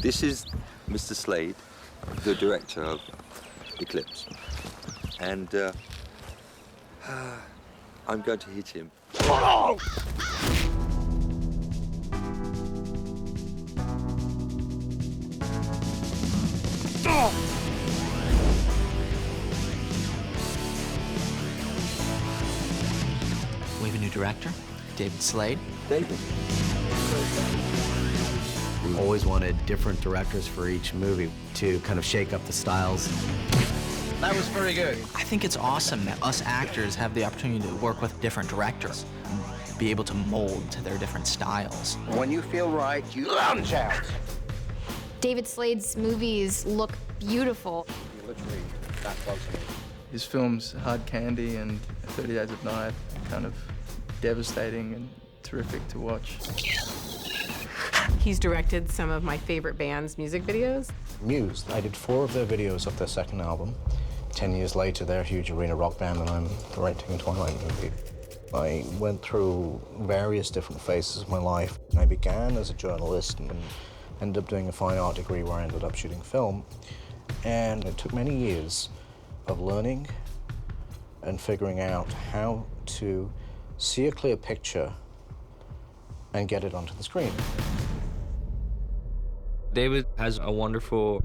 This is Mr. Slade, the director of ECLIPSE. And I'm going to hit him. Oh! We have a new director, David Slade. David. We always wanted different directors for each movie to kind of shake up the styles. That was very good. I think it's awesome that us actors have the opportunity to work with different directors and be able to mold to their different styles. When you feel right, you lunge out. David Slade's movies look beautiful. You're literally that close to me. His films, Hard Candy and 30 Days of Night, kind of devastating and terrific to watch. He's directed some of my favorite bands' music videos. Muse, I did 4 of their videos of their second album. 10 years later, they're a huge arena rock band, and I'm directing a Twilight movie. I went through various different phases of my life. I began as a journalist and ended up doing a fine art degree where I ended up shooting film. And it took many years of learning and figuring out how to see a clear picture and get it onto the screen. David has a wonderful,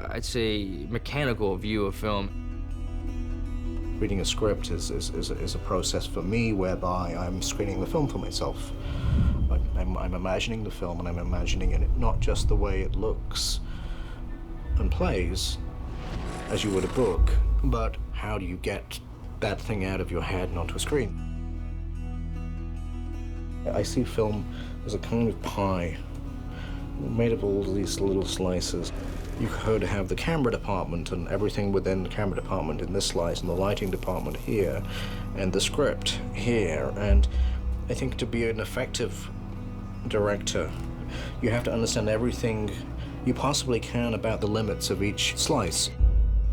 I'd say, mechanical view of film. Reading a script is a process for me whereby I'm screening the film for myself. I'm imagining the film, and I'm imagining it not just the way it looks and plays, as you would a book, but how do you get that thing out of your head and onto a screen. I see film as a kind of pie made of all these little slices. You could have the camera department and everything within the camera department in this slice, and the lighting department here, and the script here. And I think to be an effective director, you have to understand everything you possibly can about the limits of each slice.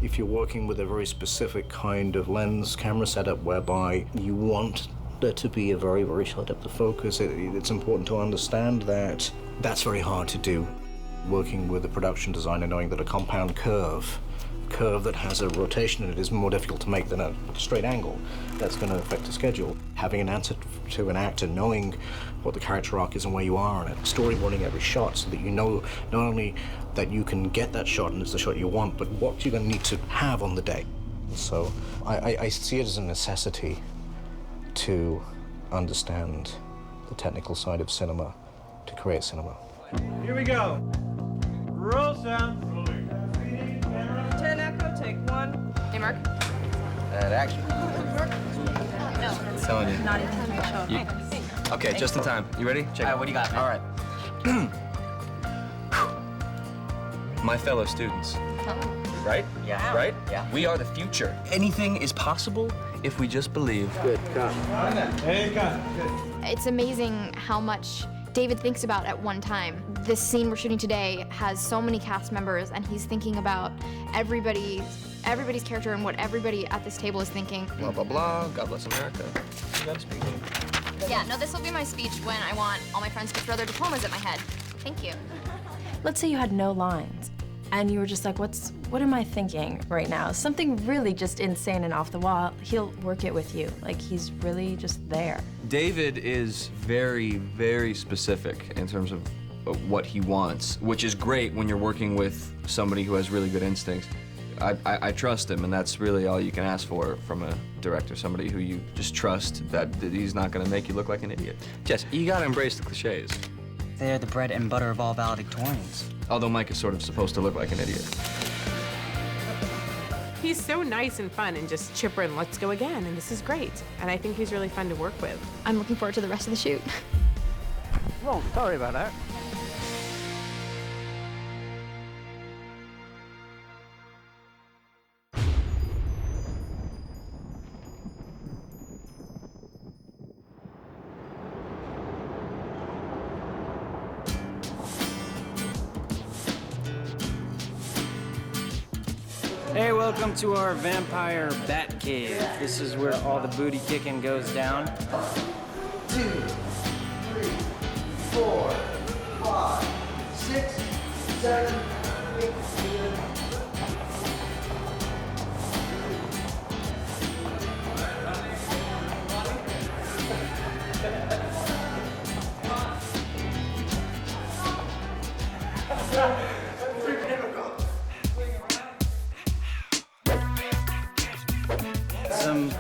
If you're working with a very specific kind of lens camera setup whereby you want there to be a very, very short depth of focus, it's important to understand that that's very hard to do. Working with a production designer, knowing that a compound curve that has a rotation in it is more difficult to make than a straight angle. That's going to affect the schedule. Having an answer to an actor, knowing what the character arc is and where you are on it. Storyboarding every shot so that you know not only that you can get that shot and it's the shot you want, but what you're going to need to have on the day. So I see it as a necessity to understand the technical side of cinema, to create cinema. Here we go. Roll sound. 10 echo, take 1. Hey, Mark. And action. No. Telling you. Not even Okay, just in time. You ready? Check. All right, what do you got, man? All right. My fellow students. Right? Yeah. Right? Yeah. We are the future. Anything is possible if we just believe. Good, cut. Hey, cut. Good. It's amazing how much David thinks about at one time. This scene we're shooting today has so many cast members, and he's thinking about everybody's character and what everybody at this table is thinking. Blah, blah, blah. God bless America. You gotta speak. Yeah, no, this will be my speech when I want all my friends to throw their diplomas at my head. Thank you. Let's say you had no lines, and you were just like, what am I thinking right now? Something really just insane and off the wall. He'll work it with you. Like, he's really just there. David is very, very specific in terms of what he wants, which is great when you're working with somebody who has really good instincts. I trust him, and that's really all you can ask for from a director, somebody who you just trust that he's not gonna make you look like an idiot. Jess, you gotta embrace the cliches. They're the bread and butter of all valedictorians. Although Mike is sort of supposed to look like an idiot. He's so nice and fun and just chipper and let's go again, and this is great. And I think he's really fun to work with. I'm looking forward to the rest of the shoot. Well, sorry about that. Hey, welcome to our vampire bat cave. This is where all the booty kicking goes down. 2, 3, 4, 5, 6, Some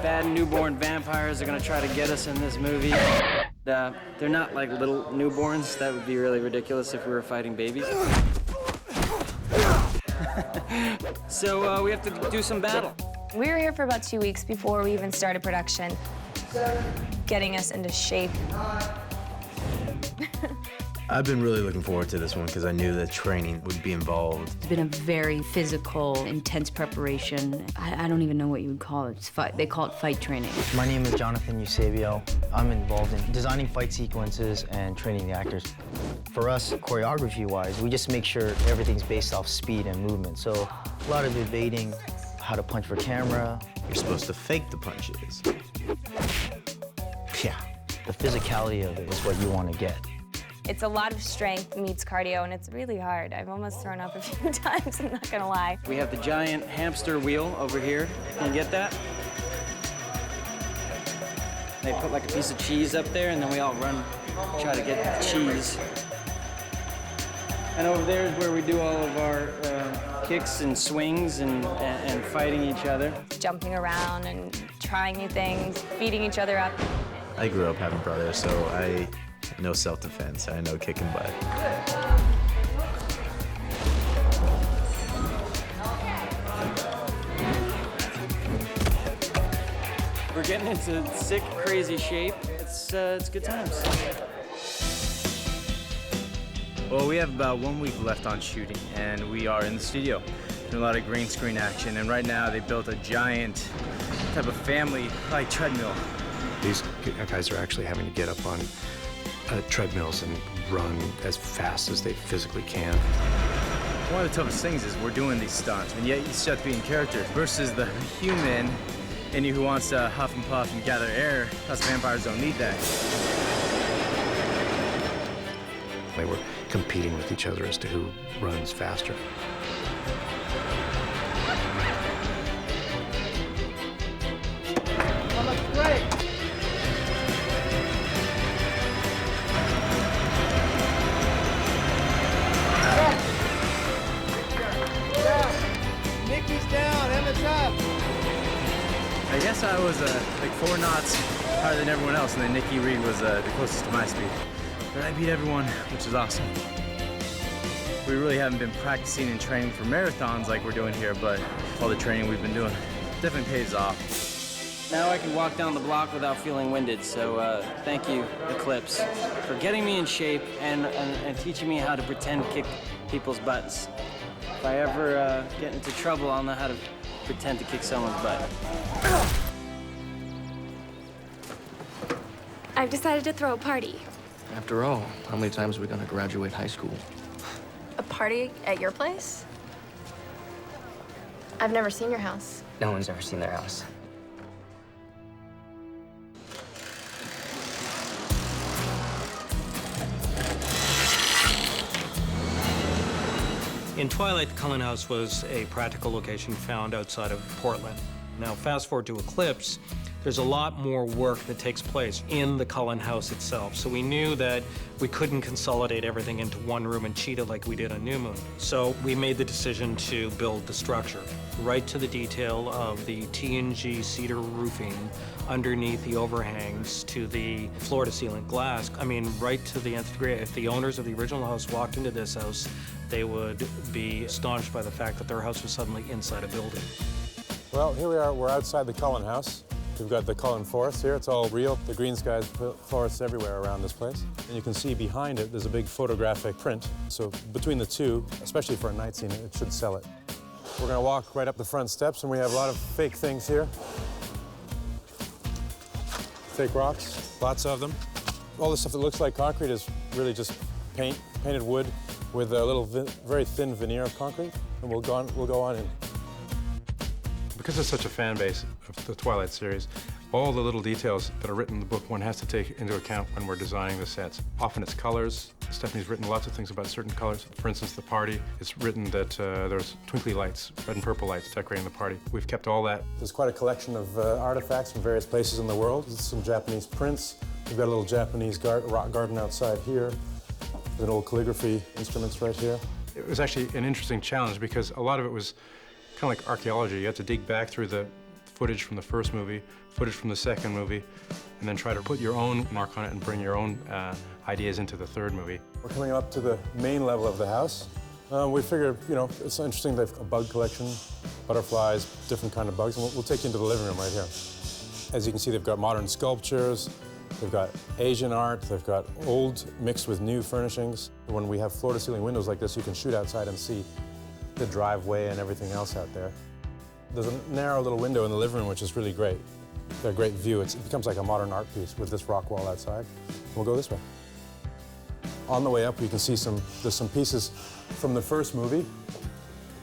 bad newborn vampires are gonna try to get us in this movie. They're not like little newborns. That would be really ridiculous if we were fighting babies. So we have to do some battle. We were here for about 2 weeks before we even started production, getting us into shape. I've been really looking forward to this one because I knew that training would be involved. It's been a very physical, intense preparation. I don't even know what you would call it. They call it fight training. My name is Jonathan Eusebio. I'm involved in designing fight sequences and training the actors. For us, choreography-wise, we just make sure everything's based off speed and movement. So a lot of debating how to punch for camera. You're supposed to fake the punches. Yeah, the physicality of it is what you want to get. It's a lot of strength meets cardio, and it's really hard. I've almost thrown up a few times, I'm not gonna lie. We have the giant hamster wheel over here. Can you get that? They put like a piece of cheese up there, and then we all run, try to get the cheese. And over there is where we do all of our kicks and swings and fighting each other. Jumping around and trying new things, beating each other up. I grew up having brothers, so I know self-defense. I know kicking butt. We're getting into sick, crazy shape. It's good times. Well, we have about 1 week left on shooting, and we are in the studio doing a lot of green screen action. And right now, they built a giant type of family-like treadmill. These guys are actually having to get up on treadmills and run as fast as they physically can. One of the toughest things is we're doing these stunts, and yet you still have to be in character versus the human in you who wants to huff and puff and gather air. Us vampires don't need that. They were competing with each other as to who runs faster. That looks great. Nikki's down, Emma's up. I guess I was like 4 knots higher than everyone else, and then Nikki Reed was the closest to my speed. But I beat everyone, which is awesome. We really haven't been practicing and training for marathons like we're doing here, but all the training we've been doing definitely pays off. Now I can walk down the block without feeling winded, so thank you, Eclipse, for getting me in shape and teaching me how to pretend kick people's butts. If I ever get into trouble, I'll know how to pretend to kick someone's butt. I've decided to throw a party. After all, how many times are we gonna graduate high school? A party at your place? I've never seen your house. No one's ever seen their house. In Twilight, the Cullen House was a practical location found outside of Portland. Now, fast forward to Eclipse, there's a lot more work that takes place in the Cullen House itself. So we knew that we couldn't consolidate everything into one room and cheat it like we did on New Moon. So we made the decision to build the structure, right to the detail of the TNG cedar roofing underneath the overhangs to the floor-to-ceiling glass. I mean, right to the nth degree. If the owners of the original house walked into this house, they would be astonished by the fact that their house was suddenly inside a building. Well, here we are. We're outside the Cullen House. We've got the Cullen Forest here. It's all real. The green skies forests everywhere around this place. And you can see behind it, there's a big photographic print. So between the two, especially for a night scene, it should sell it. We're going to walk right up the front steps, and we have a lot of fake things here. Fake rocks, lots of them. All the stuff that looks like concrete is really just painted wood with a little very thin veneer of concrete. And we'll go on in. Because it's such a fan base of the Twilight series, All the little details that are written in the book one has to take into account when we're designing the sets. Often it's colors. Stephanie's written lots of things about certain colors. For instance, the party, it's written that there's twinkly lights, red and purple lights decorating the party. We've kept all that. There's quite a collection of artifacts from various places in the world. There's some Japanese prints. We've got a little Japanese rock garden outside here. There's an old calligraphy instruments right here. It was actually an interesting challenge because a lot of it was kind of like archaeology. You had to dig back through the footage from the first movie, footage from the second movie, and then try to put your own mark on it and bring your own ideas into the third movie. We're coming up to the main level of the house. We figured, you know, it's interesting. They've a bug collection, butterflies, different kind of bugs, and we'll take you into the living room right here. As you can see, they've got modern sculptures, they've got Asian art, they've got old mixed with new furnishings. When we have floor-to-ceiling windows like this, you can shoot outside and see the driveway and everything else out there. There's a narrow little window in the living room, which is really great. They're a great view. It becomes like a modern art piece with this rock wall outside. We'll go this way. On the way up, you can see there's some pieces from the first movie.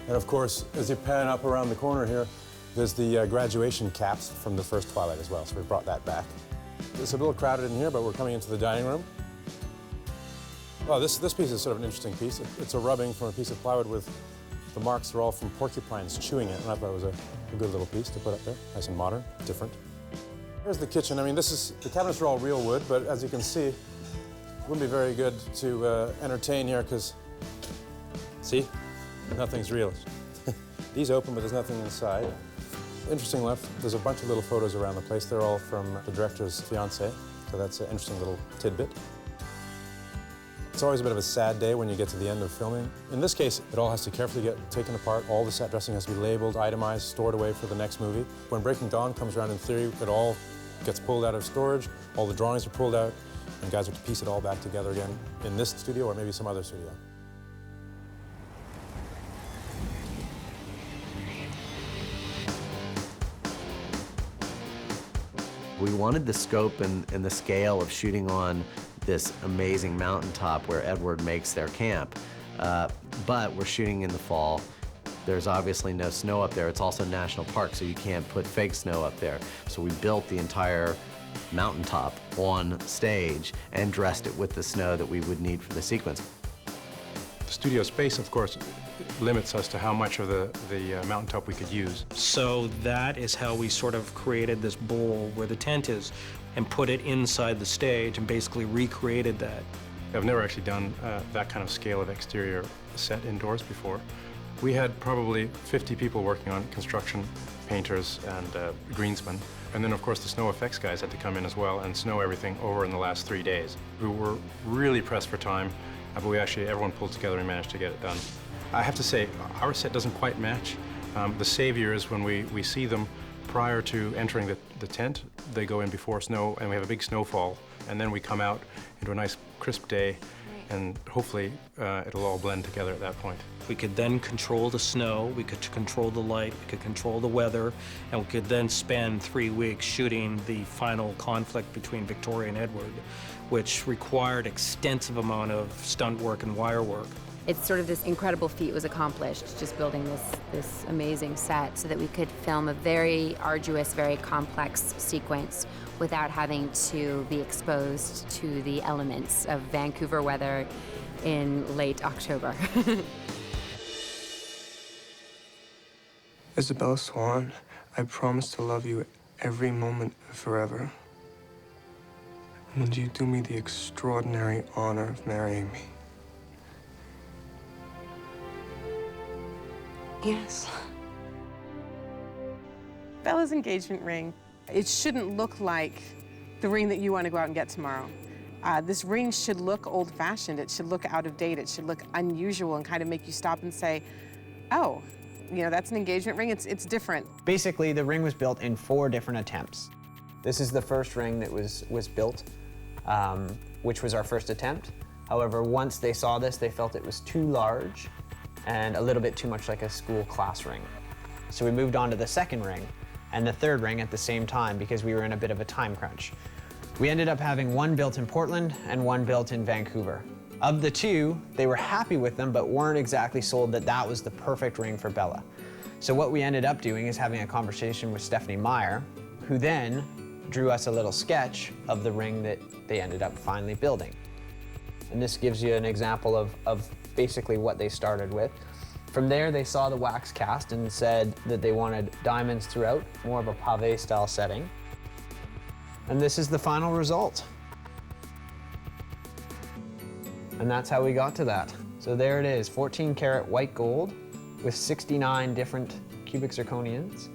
And of course, as you pan up around the corner here, there's the graduation caps from the first Twilight as well, so we brought that back. It's a little crowded in here, but we're coming into the dining room. Oh, this piece is sort of an interesting piece. It's a rubbing from a piece of plywood with the marks are all from porcupines chewing it, and I thought it was a good little piece to put up there. Nice and modern, different. Here's the kitchen. I mean, the cabinets are all real wood, but as you can see, it wouldn't be very good to entertain here because, see, nothing's real. These open, but there's nothing inside. Interesting enough, there's a bunch of little photos around the place. They're all from the director's fiancée, so that's an interesting little tidbit. It's always a bit of a sad day when you get to the end of filming. In this case, it all has to carefully get taken apart. All the set dressing has to be labeled, itemized, stored away for the next movie. When Breaking Dawn comes around, in theory, it all gets pulled out of storage. All the drawings are pulled out, and guys have to piece it all back together again in this studio or maybe some other studio. We wanted the scope and the scale of shooting on this amazing mountaintop where Edward makes their camp, but we're shooting in the fall. There's obviously no snow up there. It's also national park, so you can't put fake snow up there. So we built the entire mountaintop on stage and dressed it with the snow that we would need for the sequence. The studio space, of course, limits us to how much of the mountaintop we could use. So that is how we sort of created this bowl where the tent is and put it inside the stage and basically recreated that. I've never actually done that kind of scale of exterior set indoors before. We had probably 50 people working on construction, painters and greensmen. And then, of course, the snow effects guys had to come in as well and snow everything over in the last 3 days. We were really pressed for time, but everyone pulled together and managed to get it done. I have to say, our set doesn't quite match. The savior is when we see them prior to entering the tent. They go in before snow, and we have a big snowfall. And then we come out into a nice crisp day, and hopefully it'll all blend together at that point. We could then control the snow, we could control the light, we could control the weather, and we could then spend 3 weeks shooting the final conflict between Victoria and Edward, which required extensive amount of stunt work and wire work. It's sort of this incredible feat was accomplished, just building this amazing set so that we could film a very arduous, very complex sequence without having to be exposed to the elements of Vancouver weather in late October. Isabella Swan, I promise to love you every moment forever. Would you do me the extraordinary honor of marrying me? Yes. Bella's engagement ring, it shouldn't look like the ring that you want to go out and get tomorrow. This ring should look old-fashioned. It should look out of date. It should look unusual and kind of make you stop and say, oh, you know, that's an engagement ring. It's different. Basically, the ring was built in 4 different attempts. This is the first ring that was built, which was our first attempt. However, once they saw this, they felt it was too large and a little bit too much like a school class ring. So we moved on to the second ring and the third ring at the same time because we were in a bit of a time crunch. We ended up having one built in Portland and one built in Vancouver. Of the 2, they were happy with them but weren't exactly sold that that was the perfect ring for Bella. So what we ended up doing is having a conversation with Stephanie Meyer, who then drew us a little sketch of the ring that they ended up finally building. And this gives you an example of basically what they started with. From there, they saw the wax cast and said that they wanted diamonds throughout, more of a pave style setting. And this is the final result. And that's how we got to that. So there it is, 14 karat white gold with 69 different cubic zirconians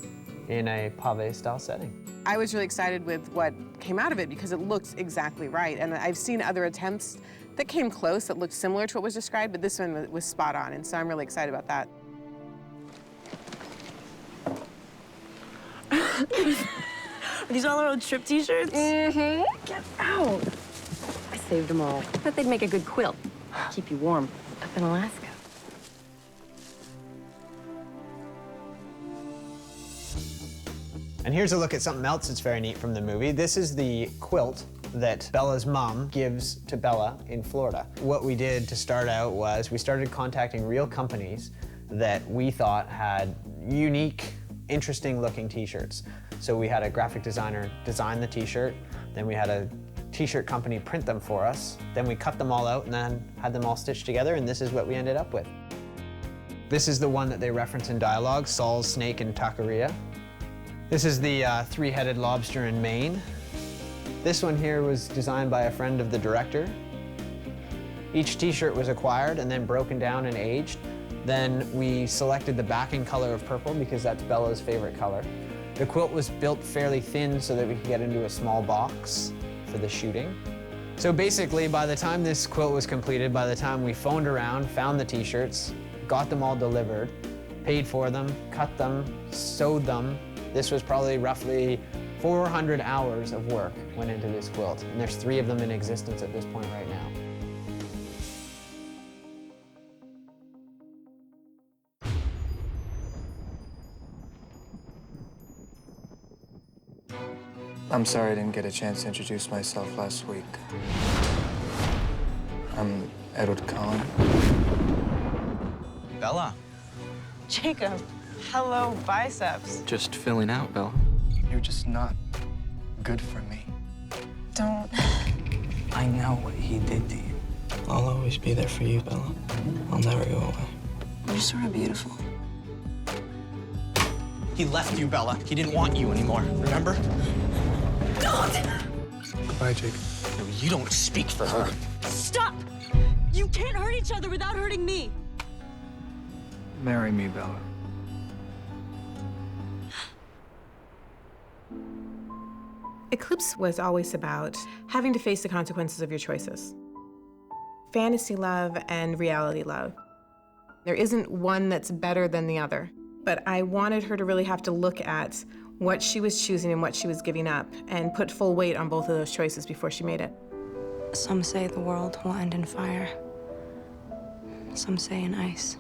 in a pave style setting. I was really excited with what came out of it because it looks exactly right. And I've seen other attempts that came close, that looked similar to what was described, but this one was spot on, and so I'm really excited about that. Are these all our old trip t-shirts? Mm-hmm. Get out. I saved them all. Thought they'd make a good quilt. Keep you warm up in Alaska. And here's a look at something else that's very neat from the movie. This is the quilt that Bella's mom gives to Bella in Florida. What we did to start out was we started contacting real companies that we thought had unique, interesting looking t-shirts. So we had a graphic designer design the t-shirt, then we had a t-shirt company print them for us, then we cut them all out and then had them all stitched together, and this is what we ended up with. This is the one that they reference in dialogue, Saul's snake in Taqueria. This is the three-headed lobster in Maine. This one here was designed by a friend of the director. Each t-shirt was acquired and then broken down and aged. Then we selected the backing color of purple because that's Bella's favorite color. The quilt was built fairly thin so that we could get into a small box for the shooting. So basically, by the time this quilt was completed, by the time we phoned around, found the t-shirts, got them all delivered, paid for them, cut them, sewed them, this was probably roughly 400 hours of work went into this quilt, and there's 3 of them in existence at this point right now. I'm sorry I didn't get a chance to introduce myself last week. I'm Edward Cullen. Bella. Jacob, hello, biceps. Just filling out, Bella. You're just not good for me. Don't. I know what he did to you. I'll always be there for you, Bella. I'll never go away. You're sort of beautiful. He left you, Bella. He didn't want you anymore, remember? Don't! Goodbye, Jacob. No, you don't speak for her. Stop! You can't hurt each other without hurting me. Marry me, Bella. Eclipse was always about having to face the consequences of your choices. Fantasy love and reality love. There isn't one that's better than the other. But I wanted her to really have to look at what she was choosing and what she was giving up and put full weight on both of those choices before she made it. Some say the world will end in fire. Some say in ice.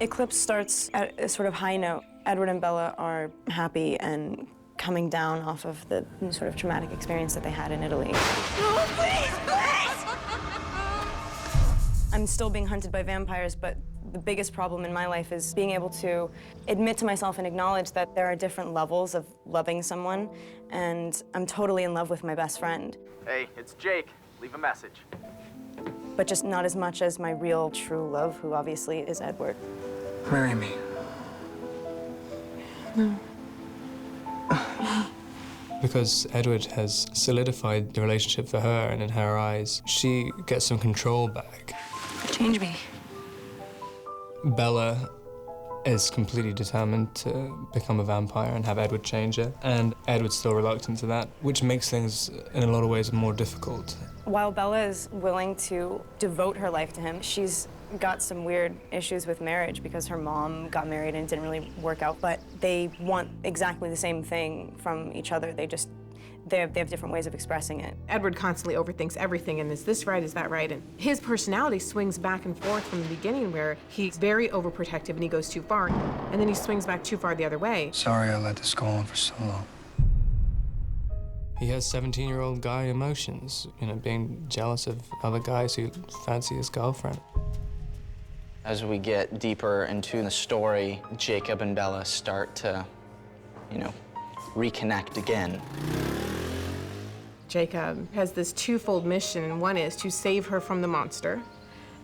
Eclipse starts at a sort of high note. Edward and Bella are happy and coming down off of the sort of traumatic experience that they had in Italy. No, please, please! I'm still being hunted by vampires, but the biggest problem in my life is being able to admit to myself and acknowledge that there are different levels of loving someone, and I'm totally in love with my best friend. Hey, it's Jake. Leave a message. But just not as much as my real, true love, who obviously is Edward. Marry me. No. Because Edward has solidified the relationship for her, and in her eyes, she gets some control back. Change me. Bella is completely determined to become a vampire and have Edward change her, and Edward's still reluctant to that, which makes things, in a lot of ways, more difficult. While Bella is willing to devote her life to him, she's got some weird issues with marriage because her mom got married and it didn't really work out, but they want exactly the same thing from each other. They have different ways of expressing it. Edward constantly overthinks everything, and is this right, is that right? And his personality swings back and forth from the beginning, where he's very overprotective and he goes too far, and then he swings back too far the other way. Sorry I let this go on for so long. He has 17-year-old guy emotions, being jealous of other guys who fancy his girlfriend. As we get deeper into the story, Jacob and Bella start to, reconnect again. Jacob has this twofold mission, and one is to save her from the monster,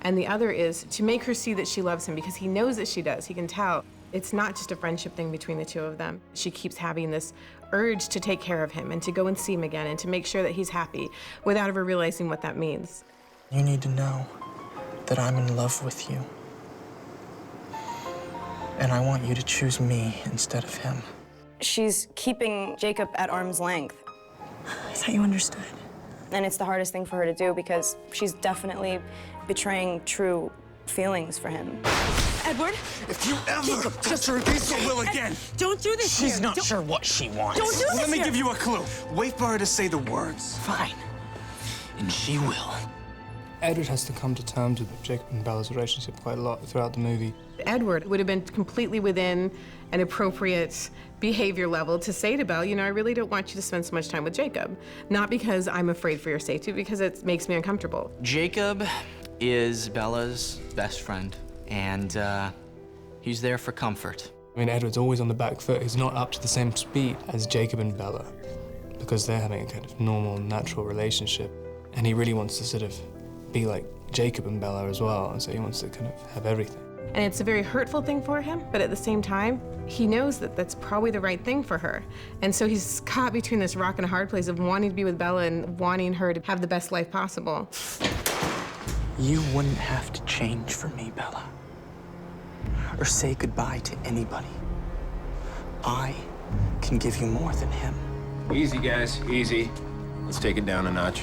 and the other is to make her see that she loves him, because he knows that she does. He can tell. It's not just a friendship thing between the two of them. She keeps having this urge to take care of him and to go and see him again and to make sure that he's happy without ever realizing what that means. You need to know that I'm in love with you. And I want you to choose me instead of him. She's keeping Jacob at arm's length. I thought you understood. And it's the hardest thing for her to do because she's definitely betraying true feelings for him. Edward? If you ever touch her against her will again, don't do this She's here. not Don't- sure what she wants. Don't do this Let me here. give you a clue. Wait for her to say the words. Fine. And she will. Edward has to come to terms with Jacob and Bella's relationship quite a lot throughout the movie. Edward would have been completely within an appropriate behavior level to say to Belle, you know, I really don't want you to spend so much time with Jacob. Not because I'm afraid for your safety, because it makes me uncomfortable. Jacob is Bella's best friend, and he's there for comfort. I mean, Edward's always on the back foot. He's not up to the same speed as Jacob and Bella because they're having a kind of normal, natural relationship. And he really wants to sort of be like Jacob and Bella as well, and so he wants to kind of have everything. And it's a very hurtful thing for him, but at the same time, he knows that that's probably the right thing for her. And so he's caught between this rock and a hard place of wanting to be with Bella and wanting her to have the best life possible. You wouldn't have to change for me, Bella. Or say goodbye to anybody. I can give you more than him. Easy, guys, easy. Let's take it down a notch.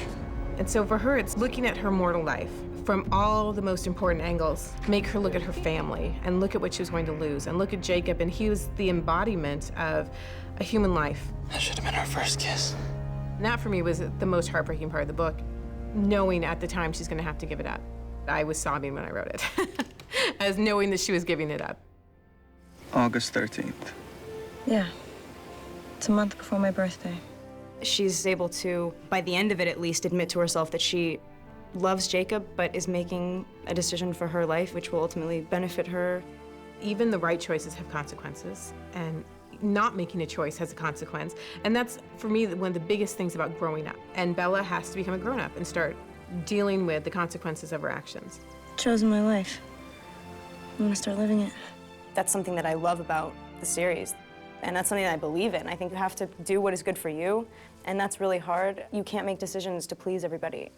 And so for her, it's looking at her mortal life from all the most important angles. Make her look at her family and look at what she was going to lose and look at Jacob, and he was the embodiment of a human life. That should have been our first kiss. And that for me was the most heartbreaking part of the book, knowing at the time she's gonna have to give it up. I was sobbing when I wrote it, as knowing that she was giving it up. August 13th. Yeah. It's a month before my birthday. She's able to, by the end of it at least, admit to herself that she loves Jacob, but is making a decision for her life, which will ultimately benefit her. Even the right choices have consequences, and not making a choice has a consequence. And that's, for me, one of the biggest things about growing up. And Bella has to become a grown-up and start dealing with the consequences of her actions. Chosen my life. I'm gonna start living it. That's something that I love about the series. And that's something that I believe in. I think you have to do what is good for you, and that's really hard. You can't make decisions to please everybody.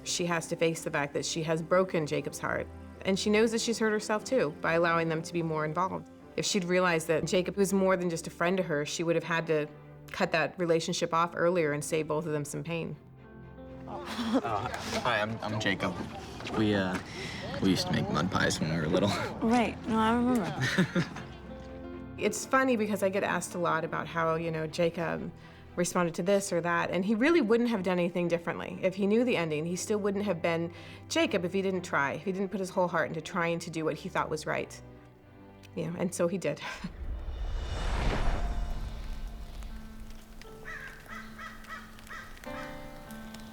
She has to face the fact that she has broken Jacob's heart. And she knows that she's hurt herself too by allowing them to be more involved. If she'd realized that Jacob was more than just a friend to her, she would have had to cut that relationship off earlier and save both of them some pain. Hi, I'm Jacob. We used to make mud pies when we were little. Right, no, I remember. It's funny because I get asked a lot about how, you know, Jacob responded to this or that, and he really wouldn't have done anything differently. If he knew the ending, he still wouldn't have been Jacob if he didn't try, if he didn't put his whole heart into trying to do what he thought was right. You know, and so he did.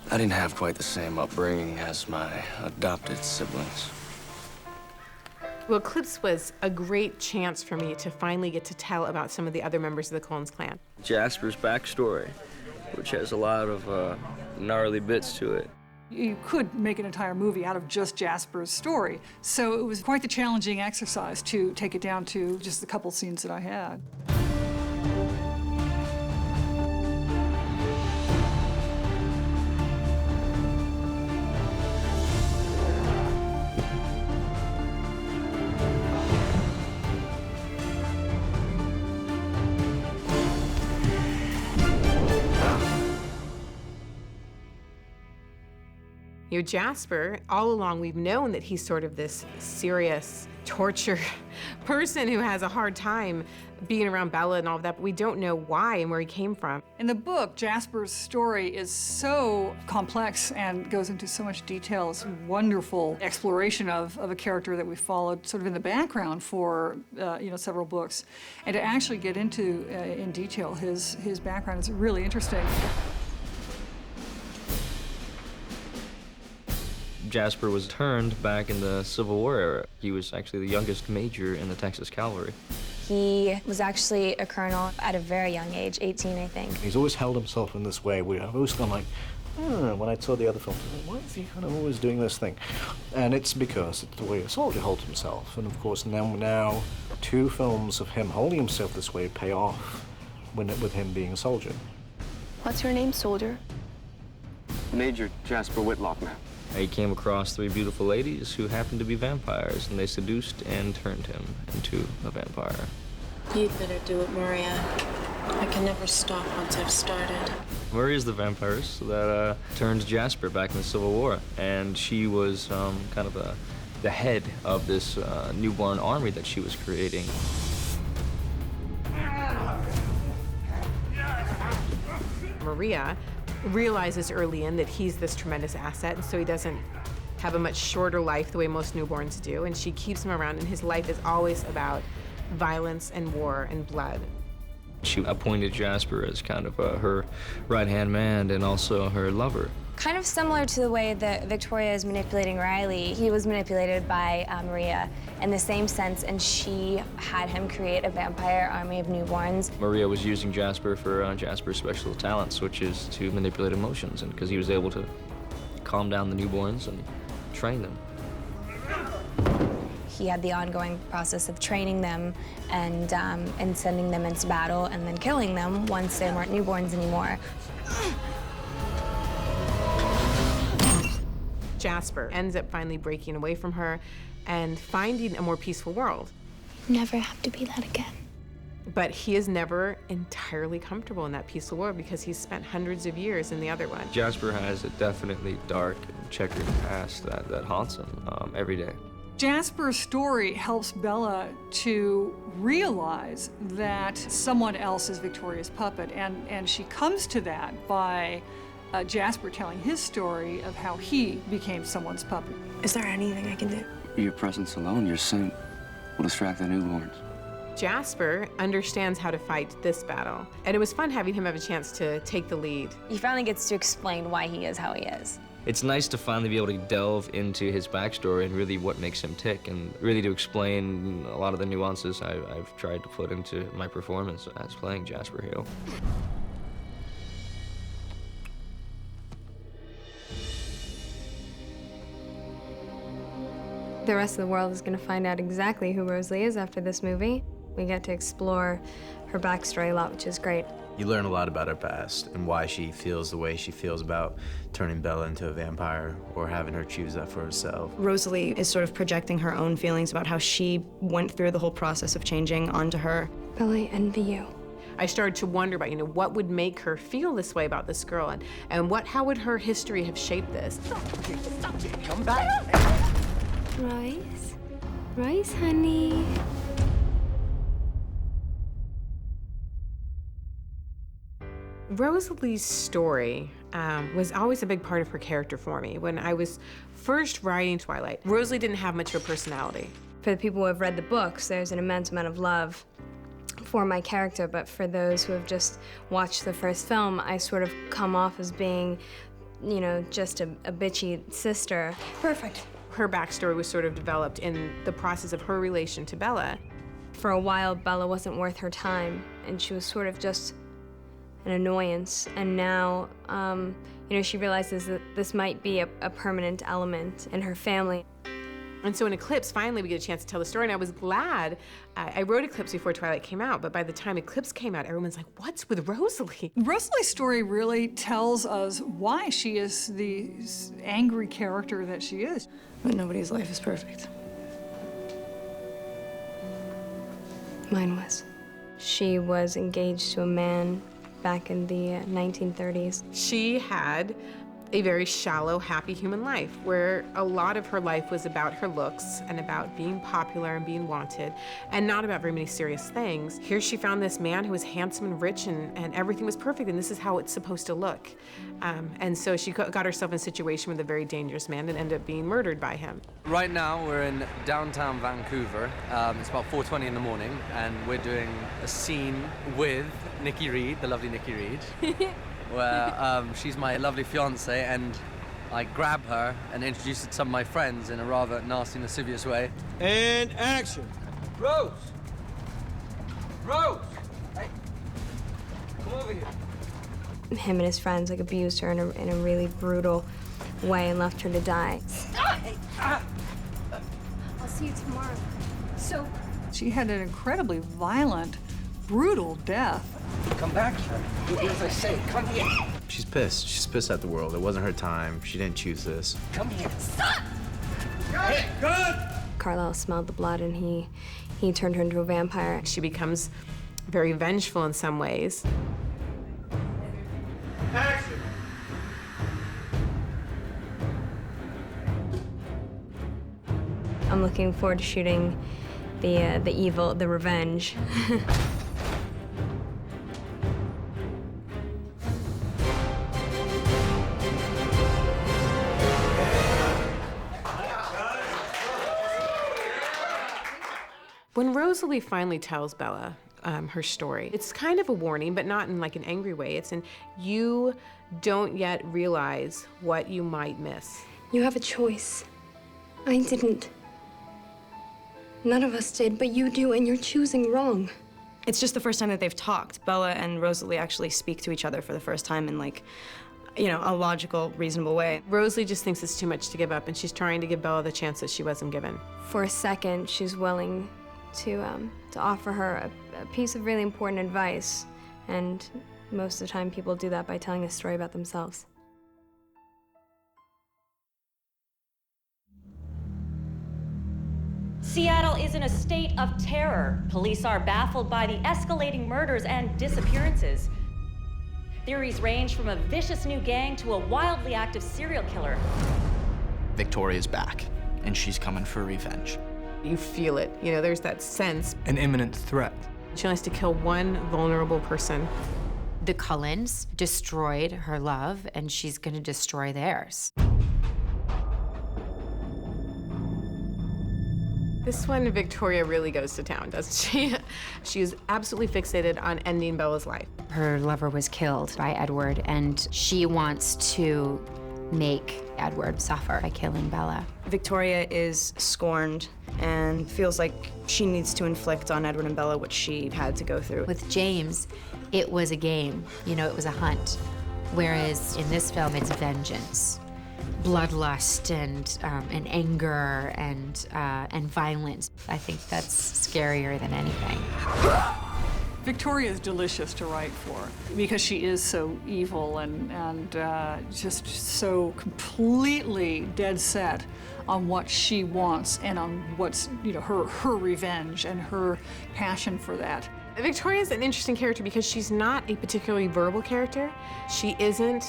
I didn't have quite the same upbringing as my adopted siblings. Well, Eclipse was a great chance for me to finally get to tell about some of the other members of the Collins clan. Jasper's backstory, which has a lot of gnarly bits to it. You could make an entire movie out of just Jasper's story, so it was quite the challenging exercise to take it down to just the couple scenes that I had. You know, Jasper, all along we've known that he's sort of this serious, tortured person who has a hard time being around Bella and all of that, but we don't know why and where he came from. In the book, Jasper's story is so complex and goes into so much detail. It's a wonderful exploration of a character that we followed sort of in the background for several books. And to actually get into, in detail, his background is really interesting. Jasper was interned back in the Civil War era. He was actually the youngest major in the Texas Cavalry. He was actually a colonel at a very young age, 18, I think. He's always held himself in this way. I've always gone like, I don't know, when I saw the other films, I thought, why is he kind of always doing this thing? And it's because it's the way a soldier holds himself. And of course, now 2 films of him holding himself this way pay off with him being a soldier. What's your name, soldier? Major Jasper Whitlock, ma'am. He came across 3 beautiful ladies who happened to be vampires, and they seduced and turned him into a vampire. You'd better do it, Maria. I can never stop once I've started. Maria's the vampiress that turned Jasper back in the Civil War, and she was kind of the head of this newborn army that she was creating. Maria realizes early in that he's this tremendous asset, and so he doesn't have a much shorter life the way most newborns do, and she keeps him around, and his life is always about violence and war and blood. She appointed Jasper as kind of her right-hand man and also her lover. Kind of similar to the way that Victoria is manipulating Riley, he was manipulated by Maria in the same sense, and she had him create a vampire army of newborns. Maria was using Jasper for Jasper's special talents, which is to manipulate emotions, and because he was able to calm down the newborns and train them. He had the ongoing process of training them and sending them into battle and then killing them once they weren't newborns anymore. Jasper ends up finally breaking away from her and finding a more peaceful world. Never have to be that again. But he is never entirely comfortable in that peaceful world because he's spent hundreds of years in the other one. Jasper has a definitely dark and checkered past that haunts him every day. Jasper's story helps Bella to realize that someone else is Victoria's puppet, and she comes to that by Jasper telling his story of how he became someone's puppet. Is there anything I can do? Your presence alone, your scent, will distract the newborns. Jasper understands how to fight this battle, and it was fun having him have a chance to take the lead. He finally gets to explain why he is how he is. It's nice to finally be able to delve into his backstory and really what makes him tick, and really to explain a lot of the nuances I've tried to put into my performance as playing Jasper Hale. The rest of the world is going to find out exactly who Rosalie is after this movie. We get to explore her backstory a lot, which is great. You learn a lot about her past and why she feels the way she feels about turning Bella into a vampire or having her choose that for herself. Rosalie is sort of projecting her own feelings about how she went through the whole process of changing onto her. Bella, I envy you. I started to wonder about, what would make her feel this way about this girl, and how would her history have shaped this? Stop it, come back. Royce? Royce, honey. Rosalie's story was always a big part of her character for me. When I was first writing Twilight, Rosalie didn't have much of a personality. For the people who have read the books, there's an immense amount of love for my character, but for those who have just watched the first film, I sort of come off as being, just a bitchy sister. Perfect. Her backstory was sort of developed in the process of her relation to Bella. For a while, Bella wasn't worth her time, and she was sort of just an annoyance. And now, she realizes that this might be a permanent element in her family. And so in Eclipse, finally we get a chance to tell the story, and I was glad. I wrote Eclipse before Twilight came out, but by the time Eclipse came out, everyone's like, what's with Rosalie? Rosalie's story really tells us why she is the angry character that she is. But nobody's life is perfect. Mine was. She was engaged to a man back in the 1930s. She had a very shallow, happy human life where a lot of her life was about her looks and about being popular and being wanted and not about very many serious things. Here she found this man who was handsome and rich and everything was perfect, and this is how it's supposed to look. And so she got herself in a situation with a very dangerous man and ended up being murdered by him. Right now we're in downtown Vancouver. It's about 4:20 in the morning, and we're doing a scene with Nikki Reed, the lovely Nikki Reed. Where she's my lovely fiance, and I grab her and introduce her to some of my friends in a rather nasty, lascivious way. And action. Rose! Rose! Hey, come over here. Him and his friends like abused her in a really brutal way and left her to die. I'll see you tomorrow. So She had an incredibly violent, brutal death. Come back here. Do as I say. Come here. She's pissed. She's pissed at the world. It wasn't her time. She didn't choose this. Come here. Hey, good! Carlisle smelled the blood and he turned her into a vampire. She becomes very vengeful in some ways. Action! I'm looking forward to shooting the revenge. When Rosalie finally tells Bella her story, it's kind of a warning, but not in like an angry way. It's in, you don't yet realize what you might miss. you have a choice. I didn't. None of us did, but you do, and you're choosing wrong. It's just the first time that they've talked. Bella and Rosalie actually speak to each other for the first time in, like, you know, a logical, reasonable way. Rosalie just thinks it's too much to give up, and she's trying to give Bella the chance that she wasn't given. For a second, she's willing to offer her a piece of really important advice, and most of the time people do that by telling a story about themselves. Seattle is in a state of terror. Police are baffled by the escalating murders and disappearances. Theories range from a vicious new gang to a wildly active serial killer. Victoria's back, and she's coming for revenge. You feel it, you know, there's that sense. An imminent threat. She wants to kill one vulnerable person. The Cullens destroyed her love, and she's gonna destroy theirs. This one, Victoria really goes to town, doesn't she? She is absolutely fixated on ending Bella's life. Her lover was killed by Edward, and she wants to make Edward suffer by killing Bella. Victoria is scorned and feels like she needs to inflict on Edward and Bella what she had to go through. With James, it was a game, you know, it was a hunt. Whereas in this film, it's vengeance. Bloodlust and anger and violence. I think that's scarier than anything. Victoria is delicious to write for because she is so evil and just so completely dead set on what she wants and on what's, you know, her revenge and her passion for that. Victoria's an interesting character because she's not a particularly verbal character. She isn't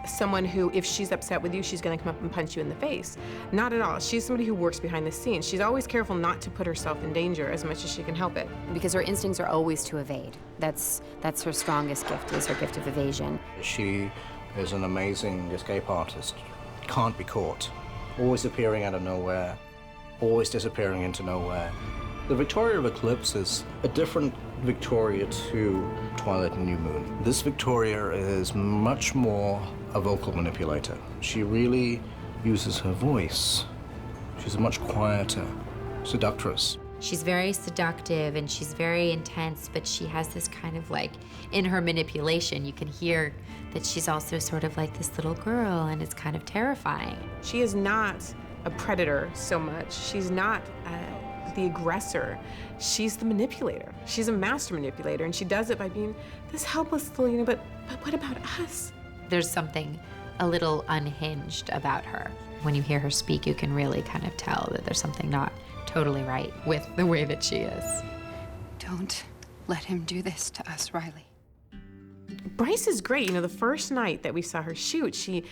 someone who, if she's upset with you, she's gonna come up and punch you in the face. Not at all. She's somebody who works behind the scenes. She's always careful not to put herself in danger as much as she can help it. Because her instincts are always to evade. That's her strongest gift, is her gift of evasion. She is an amazing escape artist. Can't be caught. Always appearing out of nowhere. Always disappearing into nowhere. The Victoria of Eclipse is a different Victoria to Twilight and New Moon. This Victoria is much more a vocal manipulator. She really uses her voice. She's a much quieter seductress. She's very seductive and she's very intense, but she has this kind of like, in her manipulation, you can hear that she's also sort of like this little girl, and it's kind of terrifying. She is not a predator so much. She's not the aggressor. She's the manipulator. She's a master manipulator, and she does it by being this helpless little, you know, but what about us? There's something a little unhinged about her. When you hear her speak, you can really kind of tell that there's something not totally right with the way that she is. Don't let him do this to us, Riley. Bryce is great. You know, the first night that we saw her shoot, she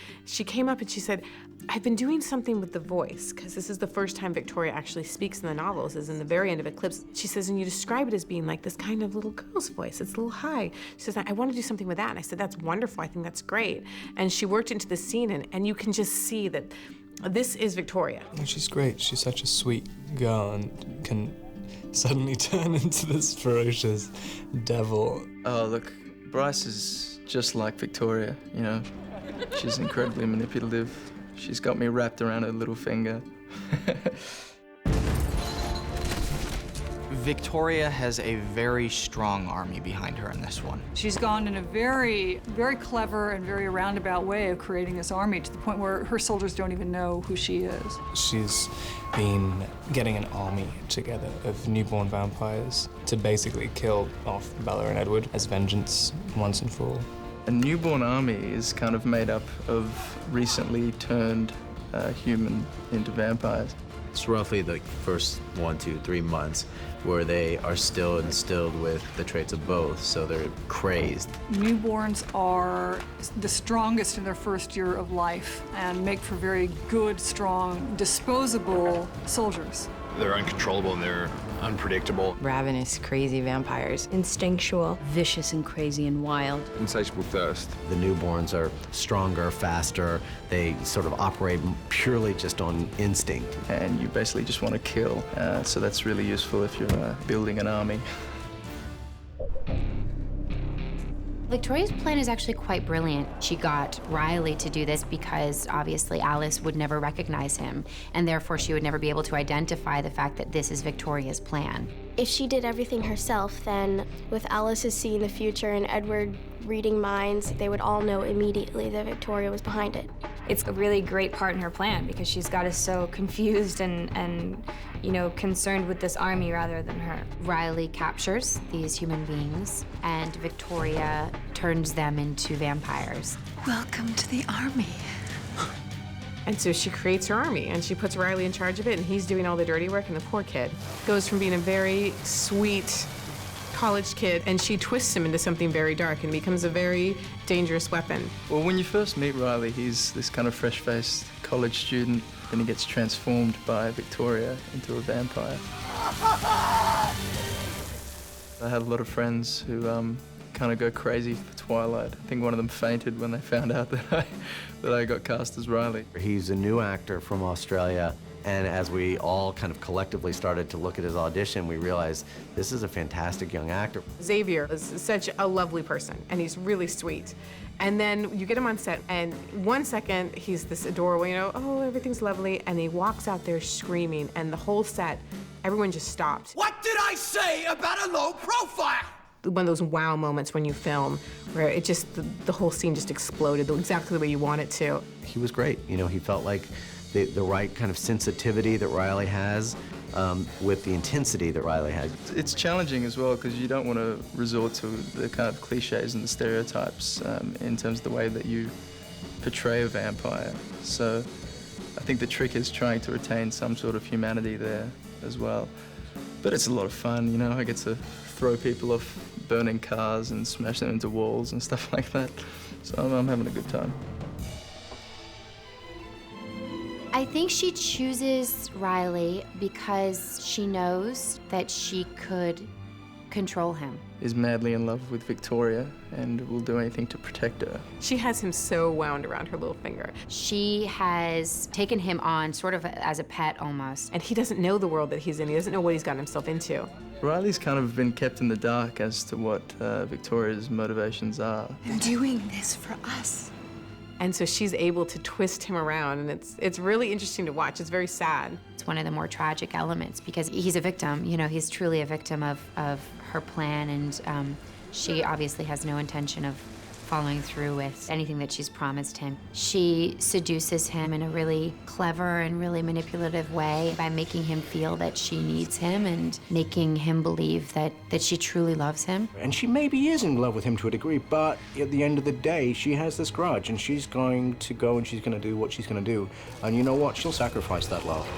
came up and she said, I've been doing something with the voice, because this is the first time Victoria actually speaks in the novels, is in the very end of Eclipse. She says, and you describe it as being like this kind of little girl's voice. It's a little high. She says, I want to do something with that. And I said, that's wonderful. I think that's great. And she worked into the scene, and you can just see that this is Victoria. She's great. She's such a sweet girl and can suddenly turn into this ferocious devil. Oh, look, Bryce is just like Victoria, you know. She's incredibly manipulative. She's got me wrapped around her little finger. Victoria has a very strong army behind her in this one. She's gone in a very, very clever and very roundabout way of creating this army to the point where her soldiers don't even know who she is. She's been getting an army together of newborn vampires to basically kill off Bella and Edward as vengeance once and for all. A newborn army is kind of made up of recently turned human into vampires. It's roughly the first 1, 2, 3 months where they are still instilled with the traits of both, so they're crazed. Newborns are the strongest in their first year of life and make for very good, strong, disposable soldiers. They're uncontrollable and they're unpredictable. Ravenous, crazy vampires. Instinctual. Vicious and crazy and wild. Insatiable thirst. The newborns are stronger, faster. They sort of operate purely just on instinct. And you basically just want to kill. So that's really useful if you're building an army. Victoria's plan is actually quite brilliant. She got Riley to do this because obviously Alice would never recognize him, and therefore she would never be able to identify the fact that this is Victoria's plan. If she did everything herself, then with Alice's seeing the future and Edward reading minds, they would all know immediately that Victoria was behind it. It's a really great part in her plan because she's got us so confused and you know, concerned with this army rather than her. Riley captures these human beings, and Victoria turns them into vampires. Welcome to the army. And so she creates her army, and she puts Riley in charge of it, and he's doing all the dirty work, and the poor kid goes from being a very sweet college kid, and she twists him into something very dark and becomes a very dangerous weapon. Well, when you first meet Riley, he's this kind of fresh-faced college student, and he gets transformed by Victoria into a vampire. I had a lot of friends who kind of go crazy for Twilight. I think one of them fainted when they found out that I got cast as Riley. He's a new actor from Australia, and as we all kind of collectively started to look at his audition, we realized this is a fantastic young actor. Xavier is such a lovely person, and he's really sweet. And then you get him on set, and 1 second he's this adorable, you know, oh, everything's lovely, and he walks out there screaming, and the whole set, everyone just stopped. What did I say about a low profile? One of those wow moments when you film, where it just, the whole scene just exploded exactly the way you want it to. He was great. You know, he felt like the right kind of sensitivity that Riley has with the intensity that Riley had. It's challenging as well because you don't want to resort to the kind of cliches and the stereotypes in terms of the way that you portray a vampire. So I think the trick is trying to retain some sort of humanity there as well. But it's a lot of fun, you know, I get to throw people off burning cars and smash them into walls and stuff like that. So I'm having a good time. I think she chooses Riley because she knows that she could control him. Is madly in love with Victoria and will do anything to protect her. She has him so wound around her little finger. She has taken him on sort of as a pet almost. And he doesn't know the world that he's in. He doesn't know what he's gotten himself into. Riley's kind of been kept in the dark as to what Victoria's motivations are. I'm doing this for us. And so she's able to twist him around, and it's really interesting to watch. It's very sad. It's one of the more tragic elements because he's a victim. You know, he's truly a victim of her plan, and she obviously has no intention of following through with anything that she's promised him. She seduces him in a really clever and really manipulative way by making him feel that she needs him and making him believe that she truly loves him. And she maybe is in love with him to a degree, but at the end of the day, she has this grudge, and she's going to go and she's going to do what she's going to do. And you know what? She'll sacrifice that love.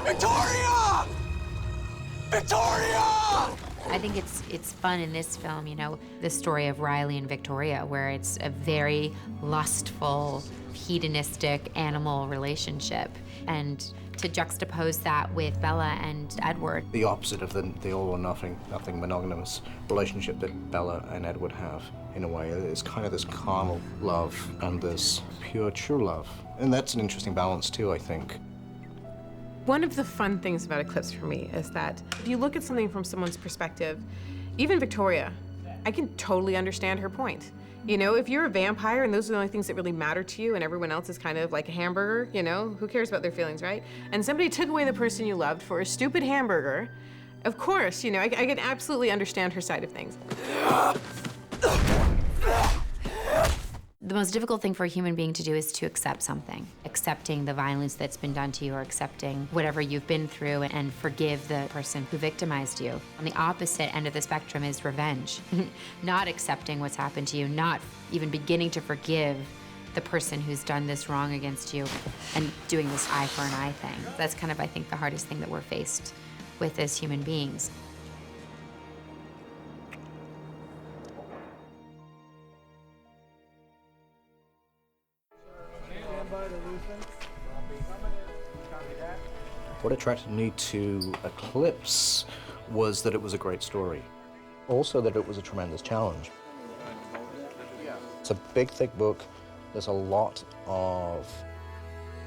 Victoria! Victoria! I think it's fun in this film, you know, the story of Riley and Victoria, where it's a very lustful, hedonistic animal relationship. And to juxtapose that with Bella and Edward. The opposite of the all or nothing monogamous relationship that Bella and Edward have, in a way. It's kind of this carnal love and this pure, true love. And that's an interesting balance too, I think. One of the fun things about Eclipse for me is that if you look at something from someone's perspective, even Victoria, I can totally understand her point. You know, if you're a vampire and those are the only things that really matter to you and everyone else is kind of like a hamburger, you know, who cares about their feelings, right? And somebody took away the person you loved for a stupid hamburger, Of course, you know, I can absolutely understand her side of things. The most difficult thing for a human being to do is to accept something. Accepting the violence that's been done to you, or accepting whatever you've been through, and forgive the person who victimized you. On the opposite end of the spectrum is revenge. Not accepting what's happened to you, not even beginning to forgive the person who's done this wrong against you, and doing this eye for an eye thing. That's kind of, I think, the hardest thing that we're faced with as human beings. What attracted me to Eclipse was that it was a great story. Also that it was a tremendous challenge. It's a big, thick book. There's a lot of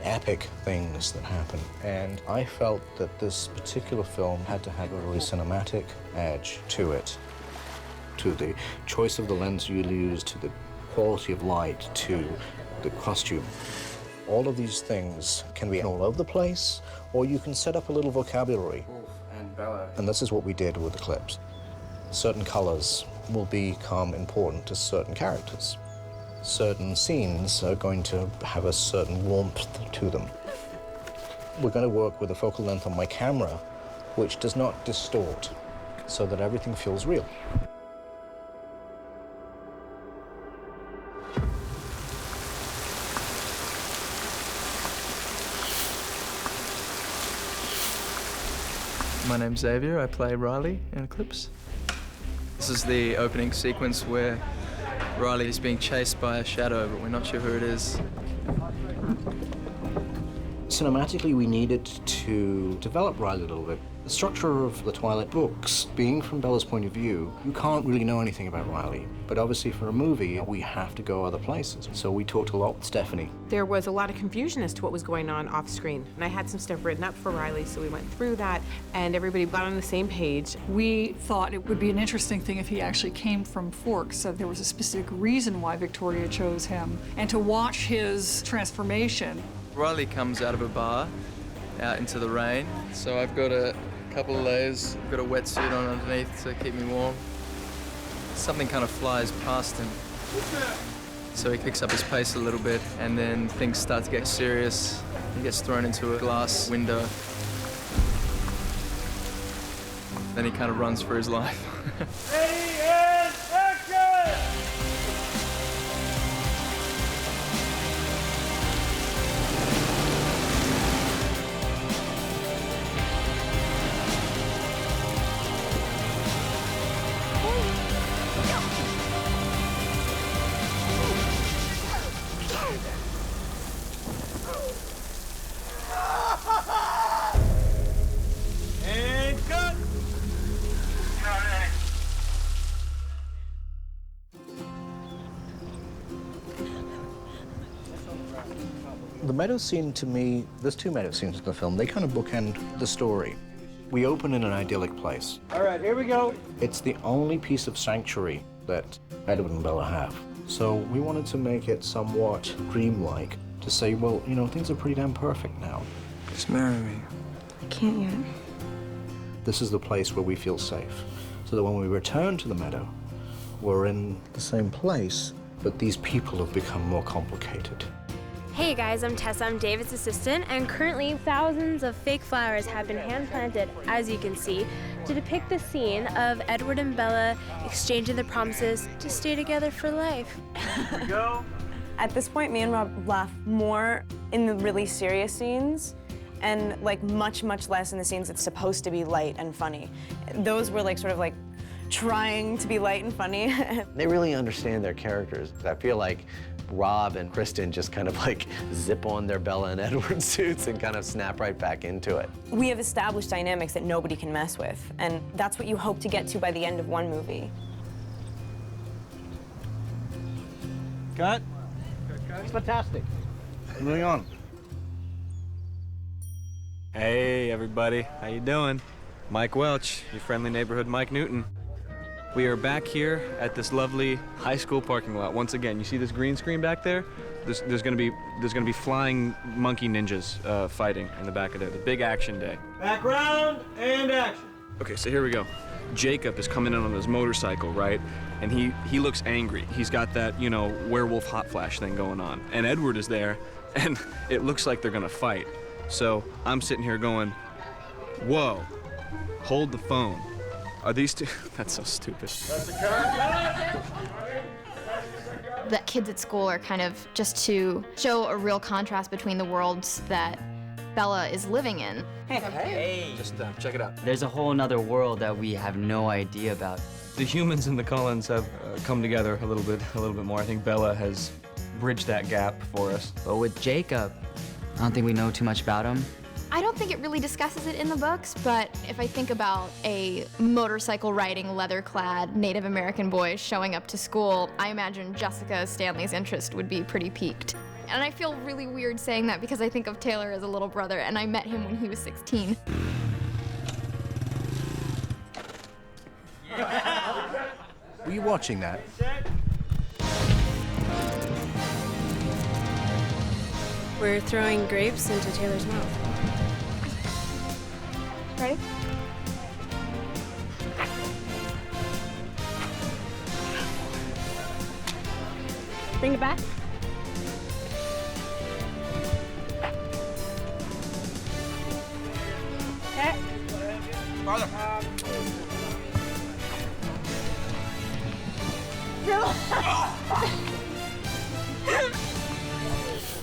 epic things that happen. And I felt that this particular film had to have a really cinematic edge to it. To the choice of the lens you use, to the quality of light, to the costume. All of these things can be all over the place, or you can set up a little vocabulary. And this is what we did with Eclipse. Certain colors will become important to certain characters. Certain scenes are going to have a certain warmth to them. We're going to work with a focal length on my camera, which does not distort, so that everything feels real. My name's Xavier. I play Riley in Eclipse. This is the opening sequence where Riley is being chased by a shadow, but we're not sure who it is. Cinematically, we needed to develop Riley a little bit. The structure of the Twilight books, being from Bella's point of view, you can't really know anything about Riley. But obviously for a movie, we have to go other places. So we talked a lot with Stephanie. There was a lot of confusion as to what was going on off screen. And I had some stuff written up for Riley, so we went through that, and everybody got on the same page. We thought it would be an interesting thing if he actually came from Forks, so there was a specific reason why Victoria chose him. And to watch his transformation. Riley comes out of a bar, out into the rain. So I've got a couple of layers. I've got a wetsuit on underneath to keep me warm. Something kind of flies past him. So he picks up his pace a little bit, and then things start to get serious. He gets thrown into a glass window. Then he kind of runs for his life. Ready and action! And cut! The meadow scene, to me, there's two meadow scenes in the film. They kind of bookend the story. We open in an idyllic place. All right, here we go. It's the only piece of sanctuary that Edward and Bella have. So we wanted to make it somewhat dreamlike, to say, well, you know, things are pretty damn perfect now. Just marry me. I can't yet. This is the place where we feel safe. So that when we return to the meadow, we're in the same place, but these people have become more complicated. Hey guys, I'm Tessa, I'm David's assistant, and currently thousands of fake flowers have been hand-planted, as you can see, to depict the scene of Edward and Bella exchanging their promises to stay together for life. Here we go. At this point, me and Rob laugh more in the really serious scenes and like much, much less in the scenes that's supposed to be light and funny. Those were like sort of like trying to be light and funny. They really understand their characters. I feel like Rob and Kristen just kind of like zip on their Bella and Edward suits and kind of snap right back into it. We have established dynamics that nobody can mess with, and that's what you hope to get to by the end of one movie. Cut. It's fantastic. Moving on. Hey, everybody. How you doing? Mike Welch, your friendly neighborhood Mike Newton. We are back here at this lovely high school parking lot. Once again, you see this green screen back there? There's gonna be flying monkey ninjas fighting in the back of there. The big action day. Background and action. Okay, so here we go. Jacob is coming in on his motorcycle, right? And he looks angry. He's got that, you know, werewolf hot flash thing going on. And Edward is there, and it looks like they're gonna fight. So I'm sitting here going, whoa, hold the phone. Are these two? That's so stupid. The kids at school are kind of just to show a real contrast between the worlds that Bella is living in. Hey. Just check it out. There's a whole nother world that we have no idea about. The humans and the Cullens have come together a little bit more. I think Bella has bridged that gap for us. But with Jacob, I don't think we know too much about him. I don't think it really discusses it in the books, but if I think about a motorcycle-riding, leather-clad Native American boy showing up to school, I imagine Jessica Stanley's interest would be pretty piqued. And I feel really weird saying that because I think of Taylor as a little brother, and I met him when he was 16. Were you watching that? We're throwing grapes into Taylor's mouth. Ready? Bring it back. Okay. Father.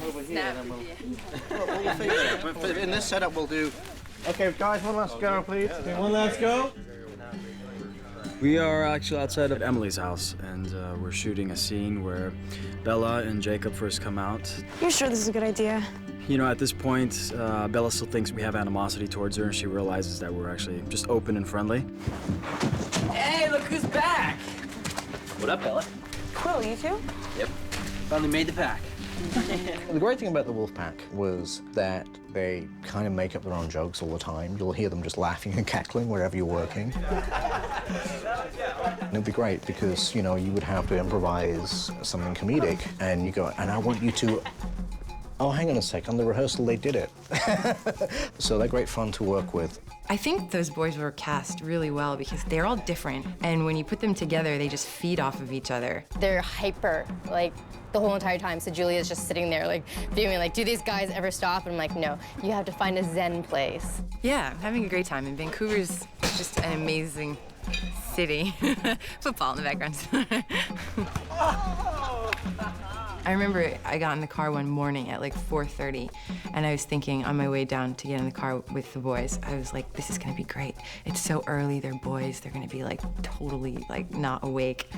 Over here, then we'll figure it out. In this setup, we'll do. Okay, guys, one last go, please. Okay, one last go. We are actually outside of Emily's house, and we're shooting a scene where Bella and Jacob first come out. You're sure this is a good idea? You know, at this point, Bella still thinks we have animosity towards her, and she realizes that we're actually just open and friendly. Hey, look who's back! What up, Bella? Quill, you too? Yep. Finally made the pack. The great thing about the Wolfpack was that they kind of make up their own jokes all the time. You'll hear them just laughing and cackling wherever you're working. And it'd be great because, you know, you would have to improvise something comedic, and you go, and I want you to, oh, hang on a sec, on the rehearsal they did it. So they're great fun to work with. I think those boys were cast really well because they're all different, and when you put them together, they just feed off of each other. They're hyper, like, the whole entire time. So Julia's just sitting there, like, viewing, like, do these guys ever stop? And I'm like, no, you have to find a zen place. Yeah, I'm having a great time, and Vancouver's just an amazing city. Football in the background. I remember I got in the car one morning at like 4:30, and I was thinking on my way down to get in the car with the boys, I was like, this is gonna be great. It's so early, they're boys, they're gonna be like totally like not awake.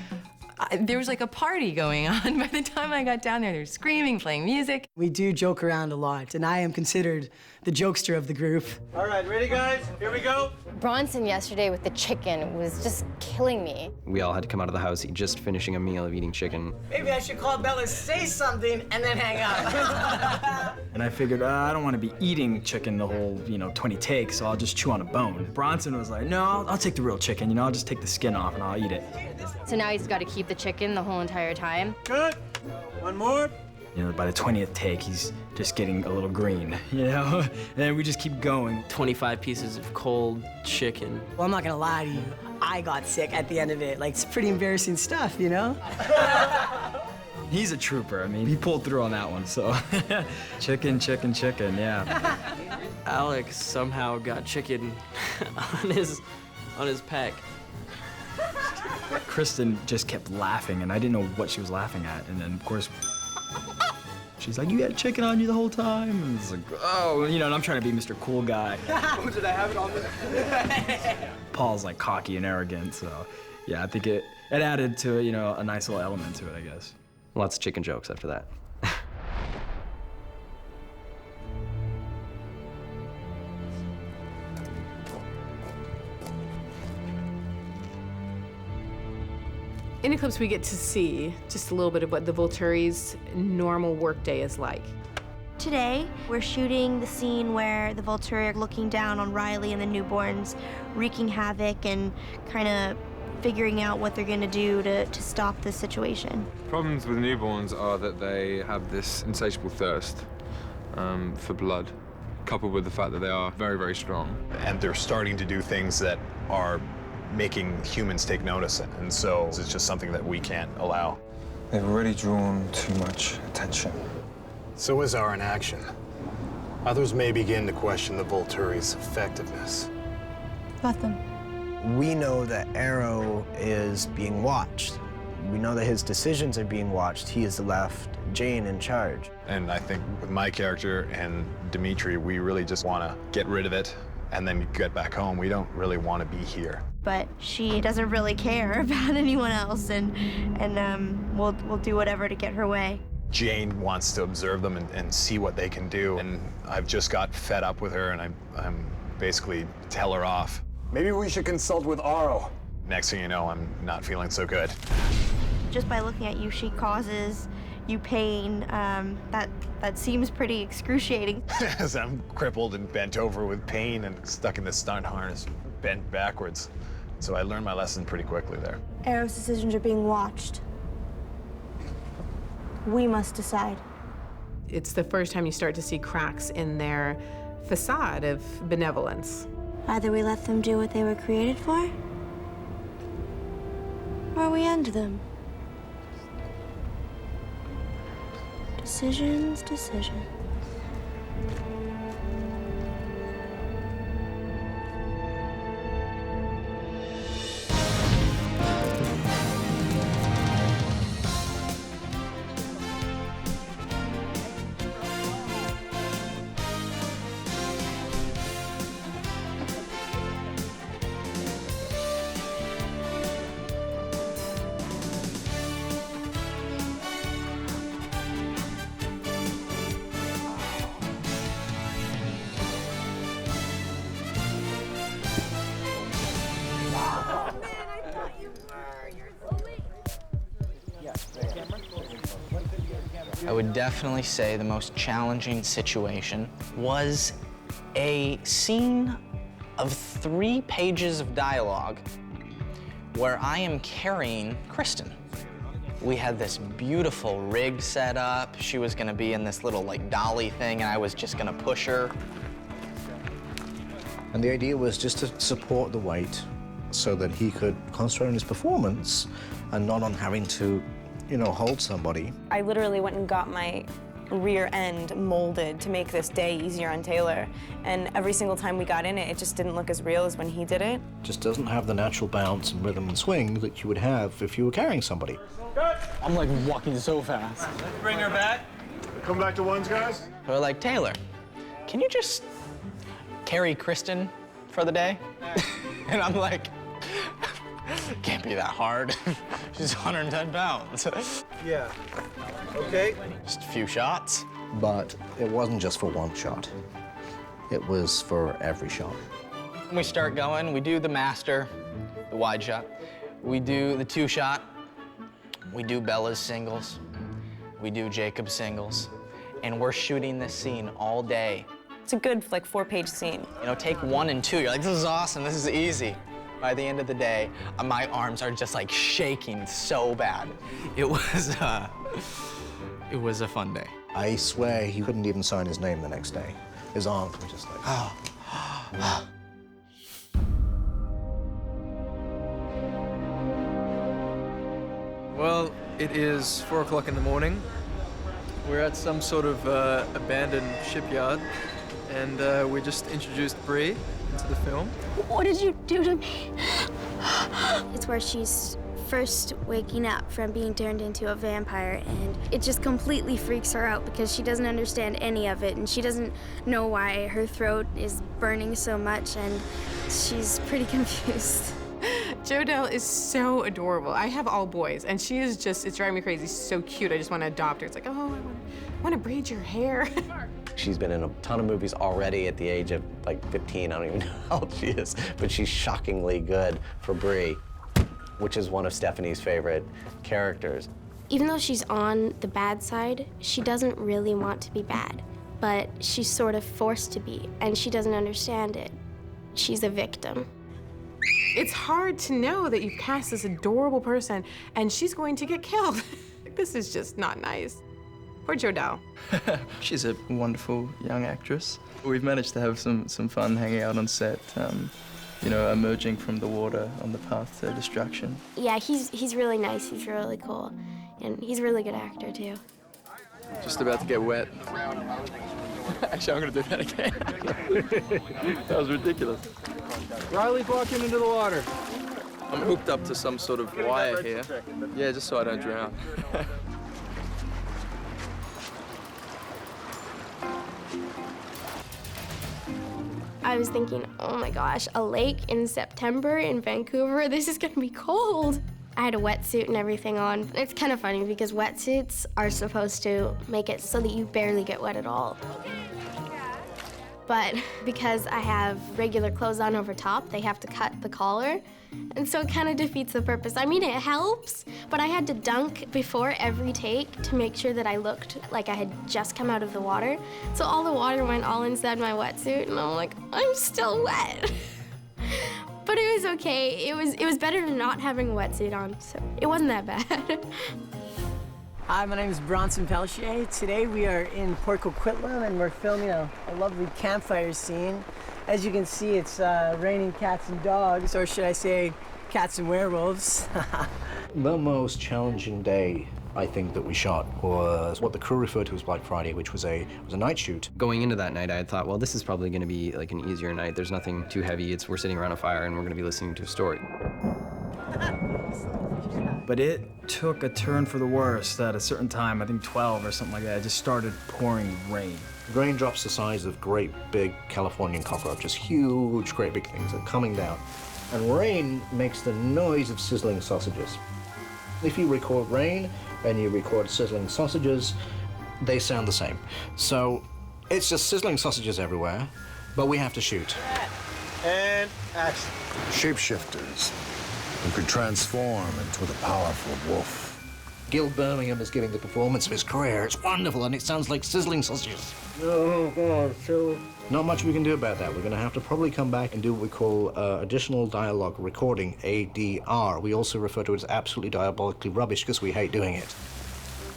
There was like a party going on. By the time I got down there, they were screaming, playing music. We do joke around a lot, and I am considered the jokester of the group. All right, ready, guys? Here we go. Bronson yesterday with the chicken was just killing me. We all had to come out of the house just finishing a meal of eating chicken. Maybe I should call Bella, say something, and then hang up. And I figured, I don't want to be eating chicken the whole, 20 takes, so I'll just chew on a bone. Bronson was like, no, I'll take the real chicken, I'll just take the skin off and I'll eat it. So now he's got to keep the chicken the whole entire time. Good. One more. By the 20th take, he's just getting a little green, And then we just keep going. 25 pieces of cold chicken. Well, I'm not gonna lie to you. I got sick at the end of it. Like, it's pretty embarrassing stuff, He's a trooper. I mean, he pulled through on that one, so. Chicken, chicken, chicken, yeah. Alex somehow got chicken on his pec. Kristen just kept laughing, and I didn't know what she was laughing at. And then, of course, she's like, you had chicken on you the whole time? And it's like, oh, and I'm trying to be Mr. Cool Guy. Did I have it on this? Paul's like cocky and arrogant, so yeah, I think it added to, a nice little element to it, I guess. Lots of chicken jokes after that. In Eclipse, we get to see just a little bit of what the Volturi's normal workday is like. Today, we're shooting the scene where the Volturi are looking down on Riley and the newborns, wreaking havoc and kind of figuring out what they're going to do to stop this situation. Problems with newborns are that they have this insatiable thirst for blood, coupled with the fact that they are very, very strong. And they're starting to do things that are making humans take notice, and so it's just something that we can't allow. They've already drawn too much attention. So is our inaction. Others may begin to question the Volturi's effectiveness. Let them. We know that Arrow is being watched. We know that his decisions are being watched. He has left Jane in charge. And I think with my character and Dimitri, we really just want to get rid of it and then get back home. We don't really want to be here. But she doesn't really care about anyone else, and we'll do whatever to get her way. Jane wants to observe them and see what they can do, and I've just got fed up with her, and I'm basically tell her off. Maybe we should consult with Aro. Next thing you know, I'm not feeling so good. Just by looking at you, she causes you pain. That seems pretty excruciating. As I'm crippled and bent over with pain and stuck in this stunt harness, bent backwards. So I learned my lesson pretty quickly there. Arrow's decisions are being watched. We must decide. It's the first time you start to see cracks in their facade of benevolence. Either we let them do what they were created for, or we end them. Decisions, decisions. I would definitely say the most challenging situation was a scene of 3 pages of dialogue where I am carrying Kristen. We had this beautiful rig set up. She was gonna be in this little like dolly thing, and I was just gonna push her. And the idea was just to support the weight so that he could concentrate on his performance and not on having to, you know, hold somebody. I literally went and got my rear end molded to make this day easier on Taylor. And every single time we got in it, it just didn't look as real as when he did it. Just doesn't have the natural bounce and rhythm and swing that you would have if you were carrying somebody. I'm like walking so fast. Bring her back. Come back to ones, guys. We're like, Taylor, can you just carry Kristen for the day? And I'm like, can't be that hard. She's 110 pounds. Yeah. Okay. Just a few shots. But it wasn't just for one shot. It was for every shot. When we start going, we do the master, the wide shot. We do the 2-shot. We do Bella's singles. We do Jacob's singles. And we're shooting this scene all day. It's a good, like, 4-page scene. You know, take 1 and 2. You're like, this is awesome, this is easy. By the end of the day, my arms are just like shaking so bad. It was a fun day. I swear he couldn't even sign his name the next day. His arms were just like, Well, it is 4 o'clock in the morning. We're at some sort of abandoned shipyard, and we just introduced Bree into the film. What did you do to me? It's where she's first waking up from being turned into a vampire, and it just completely freaks her out because she doesn't understand any of it, and she doesn't know why her throat is burning so much, and she's pretty confused. Jodelle is so adorable. I have all boys, and she is just, it's driving me crazy. She's so cute. I just want to adopt her. It's like, oh, I want to braid your hair. She's been in a ton of movies already at the age of like 15. I don't even know how old she is, but she's shockingly good for Bree, which is one of Stephanie's favorite characters. Even though she's on the bad side, she doesn't really want to be bad, but she's sort of forced to be, and she doesn't understand it. She's a victim. It's hard to know that you've cast this adorable person and she's going to get killed. This is just not nice. Poor Jodelle. She's a wonderful young actress. We've managed to have some fun hanging out on set. you know, emerging from the water on the path to destruction. Yeah, he's really nice. He's really cool. And he's a really good actor, too. Just about to get wet. Actually, I'm gonna do that again. That was ridiculous. Riley's walking into the water. I'm hooked up to some sort of wire here. Yeah, just so I don't drown. I was thinking, oh my gosh, a lake in September in Vancouver, this is gonna be cold. I had a wetsuit and everything on. It's kind of funny because wetsuits are supposed to make it so that you barely get wet at all. But because I have regular clothes on over top, they have to cut the collar. And so it kind of defeats the purpose. I mean, it helps, but I had to dunk before every take to make sure that I looked like I had just come out of the water. So all the water went all inside my wetsuit, and I'm like, I'm still wet. But it was okay. It was better than not having a wetsuit on, so it wasn't that bad. Hi, my name is Bronson Pelchier. Today we are in Port Coquitlam and we're filming a lovely campfire scene. As you can see, it's raining cats and dogs, or should I say cats and werewolves. The most challenging day I think that we shot was what the crew referred to as Black Friday, which was a night shoot. Going into that night, I had thought, well, this is probably going to be like an easier night. There's nothing too heavy. We're sitting around a fire and we're going to be listening to a story. But it took a turn for the worst at a certain time, I think 12 or something like that. It just started pouring rain. Raindrops the size of great big Californian cockroaches, huge, great big things are coming down. And rain makes the noise of sizzling sausages. If you record rain and you record sizzling sausages, they sound the same. So it's just sizzling sausages everywhere, but we have to shoot. And action. Shapeshifters who could transform into the powerful wolf. Gil Birmingham is giving the performance of his career. It's wonderful, and it sounds like sizzling sausages. Oh, God, so... Not much we can do about that. We're going to have to probably come back and do what we call additional dialogue recording, ADR. We also refer to it as absolutely diabolically rubbish because we hate doing it.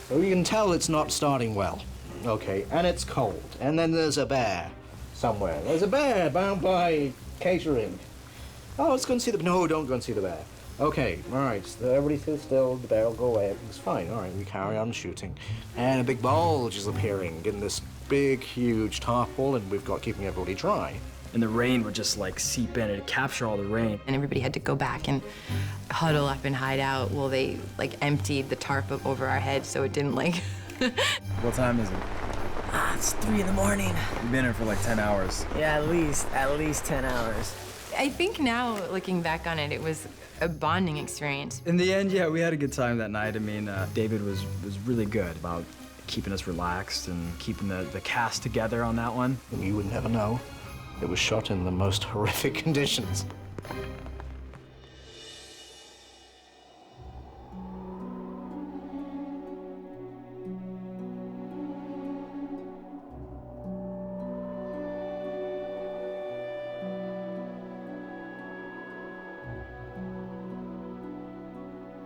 So you can tell it's not starting well. Okay, and it's cold. And then there's a bear somewhere. There's a bear bound by catering. Oh, let's go and see the... No, don't go and see the bear. Okay, all right, so everybody sit still, the bear will go away, everything's fine. All right, we carry on shooting. And a big bulge is appearing in this big, huge tarpaulin we've got keeping everybody dry. And the rain would just like seep in and capture all the rain. And everybody had to go back and huddle up and hide out while they like emptied the tarp up over our heads so it didn't like... What time is it? It's 3 in the morning. You've been here for like 10 hours. Yeah, at least 10 hours. I think now, looking back on it, it was a bonding experience. In the end, yeah, we had a good time that night. I mean, David was really good about keeping us relaxed and keeping the cast together on that one. You would never know. It was shot in the most horrific conditions.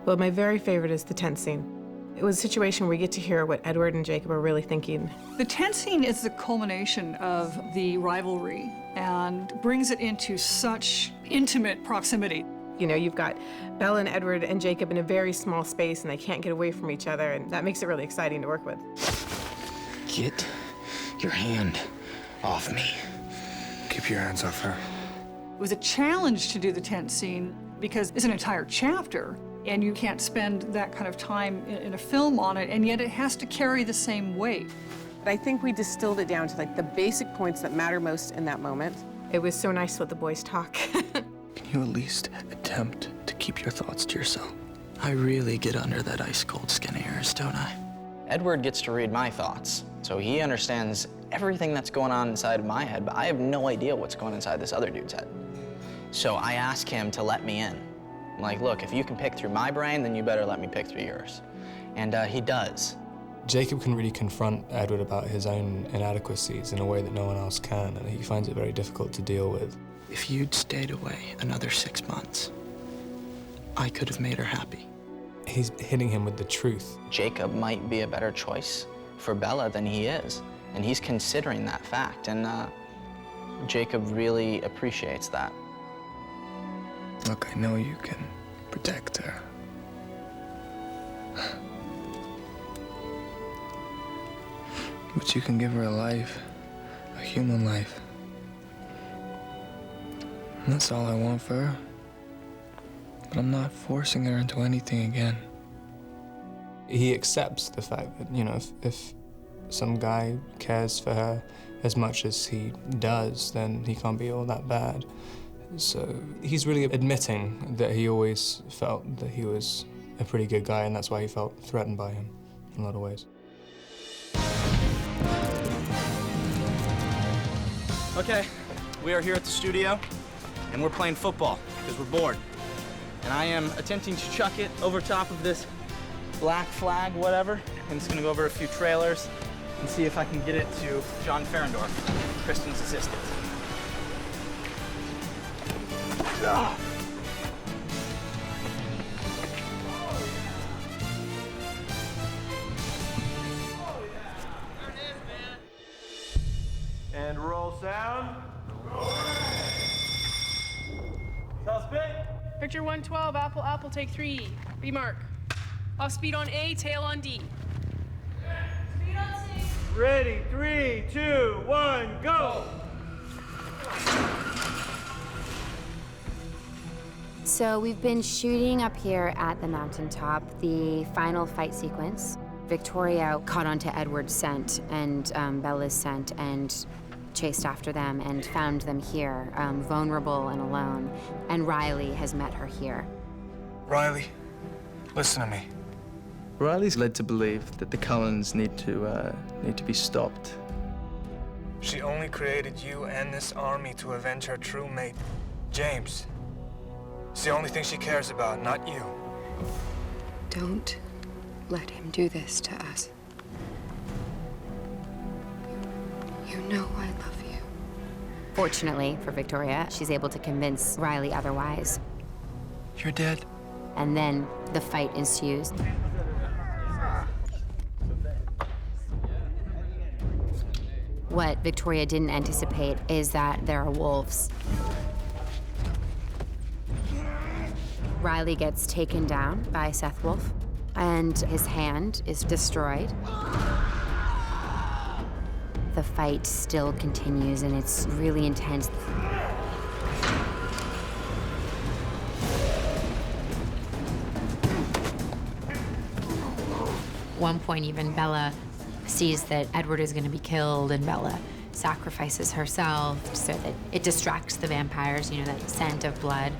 Well, my very favorite is the tent scene. It was a situation where we get to hear what Edward and Jacob are really thinking. The tent scene is the culmination of the rivalry and brings it into such intimate proximity. You know, you've got Bella and Edward and Jacob in a very small space and they can't get away from each other, and that makes it really exciting to work with. Get your hand off me. Keep your hands off her. It was a challenge to do the tent scene because it's an entire chapter, and you can't spend that kind of time in a film on it, and yet it has to carry the same weight. I think we distilled it down to like the basic points that matter most in that moment. It was so nice to let the boys talk. Can you at least attempt to keep your thoughts to yourself? I really get under that ice-cold skin of yours, don't I? Edward gets to read my thoughts, so he understands everything that's going on inside of my head, but I have no idea what's going inside this other dude's head. So I ask him to let me in. I'm like, look, if you can pick through my brain, then you better let me pick through yours. And he does. Jacob can really confront Edward about his own inadequacies in a way that no one else can, and he finds it very difficult to deal with. If you'd stayed away another 6 months, I could have made her happy. He's hitting him with the truth. Jacob might be a better choice for Bella than he is, and he's considering that fact, and Jacob really appreciates that. Look, I know you can protect her. But you can give her a life, a human life. And that's all I want for her. But I'm not forcing her into anything again. He accepts the fact that, you know, if some guy cares for her as much as he does, then he can't be all that bad. So he's really admitting that he always felt that he was a pretty good guy, and that's why he felt threatened by him in a lot of ways. Okay, we are here at the studio, and we're playing football because we're bored. And I am attempting to chuck it over top of this black flag, whatever, and it's gonna go over a few trailers and see if I can get it to John Ferendorf, Kristen's assistant. Ah. And roll sound. Suspect. Picture 112, Apple, Apple, take 3. Remark. Off speed on A, tail on D. Speed on C. Ready, 3, 2, 1, go! So we've been shooting up here at the mountaintop, the final fight sequence. Victoria caught onto Edward's scent and Bella's scent and chased after them and found them here, vulnerable and alone. And Riley has met her here. Riley, listen to me. Riley's led to believe that the Cullens need to be stopped. She only created you and this army to avenge her true mate, James. It's the only thing she cares about, not you. Don't let him do this to us. You know I love you. Fortunately for Victoria, she's able to convince Riley otherwise. You're dead. And then the fight ensues. What Victoria didn't anticipate is that there are wolves. Riley gets taken down by Seth Wolf, and his hand is destroyed. The fight still continues, and it's really intense. One point, even Bella sees that Edward is going to be killed, and Bella sacrifices herself so that it distracts the vampires, you know, that scent of blood.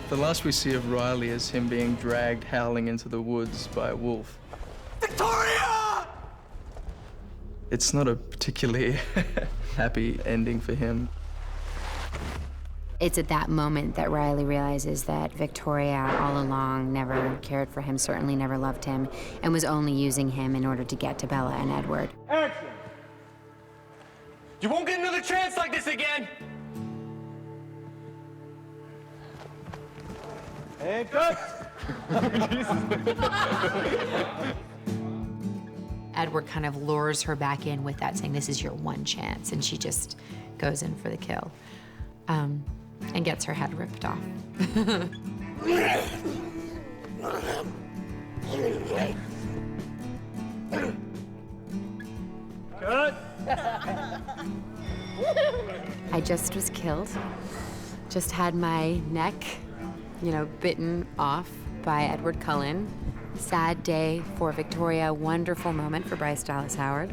The last we see of Riley is him being dragged howling into the woods by a wolf. Victoria! It's not a particularly happy ending for him. It's at that moment that Riley realizes that Victoria all along never cared for him, certainly never loved him, and was only using him in order to get to Bella and Edward. Action! You won't get another chance like this again! And cut! Edward kind of lures her back in with that, saying, this is your one chance, and she just goes in for the kill. And gets her head ripped off. Cut! I just was killed. Just had my neck, you know, bitten off by Edward Cullen. Sad day for Victoria, wonderful moment for Bryce Dallas Howard.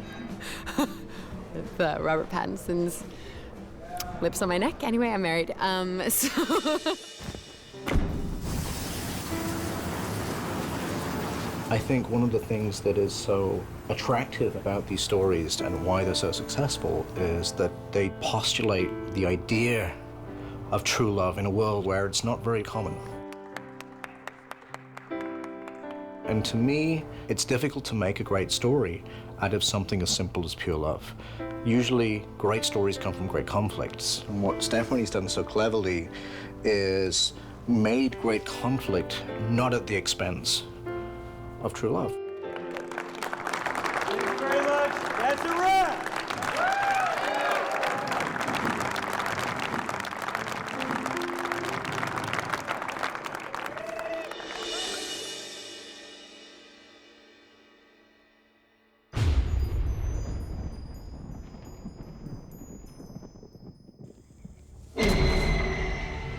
With Robert Pattinson's lips on my neck. Anyway, I'm married. I think one of the things that is so attractive about these stories and why they're so successful is that they postulate the idea of true love in a world where it's not very common. And to me, it's difficult to make a great story out of something as simple as pure love. Usually, great stories come from great conflicts. And what Stephanie's done so cleverly is made great conflict not at the expense of true love. Thank you very much. That's a wrap!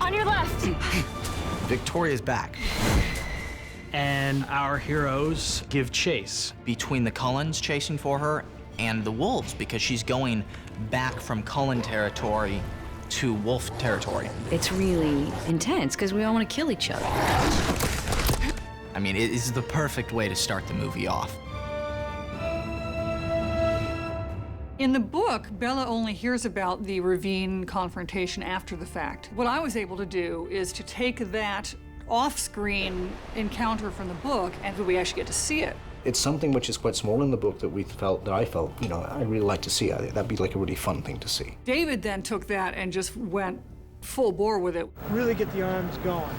On your left. Victoria's back. And our heroes give chase. Between the Cullens chasing for her and the wolves, because she's going back from Cullen territory to wolf territory. It's really intense because we all want to kill each other. I mean, it is the perfect way to start the movie off. In the book, Bella only hears about the ravine confrontation after the fact. What I was able to do is to take that off-screen encounter from the book, and we actually get to see it. It's something which is quite small in the book that I felt, you know, I'd really like to see. That'd be like a really fun thing to see. David then took that and just went full bore with it. Really get the arms going.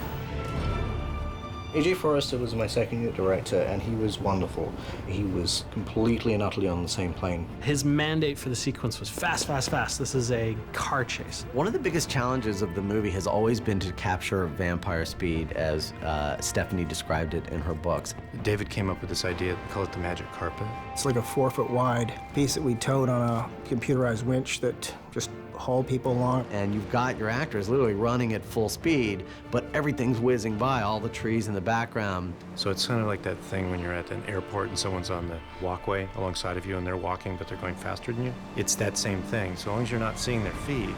A.J. Forrester was my second unit director, and he was wonderful. He was completely and utterly on the same plane. His mandate for the sequence was fast, fast, fast. This is a car chase. One of the biggest challenges of the movie has always been to capture vampire speed, as Stephanie described it in her books. David came up with this idea, call it the magic carpet. It's like a 4-foot wide piece that we towed on a computerized winch that just hauled people along. And you've got your actors literally running at full speed, but everything's whizzing by, all the trees in the background. So it's kind of like that thing when you're at an airport and someone's on the walkway alongside of you and they're walking, but they're going faster than you. It's that same thing. So long as you're not seeing their feet,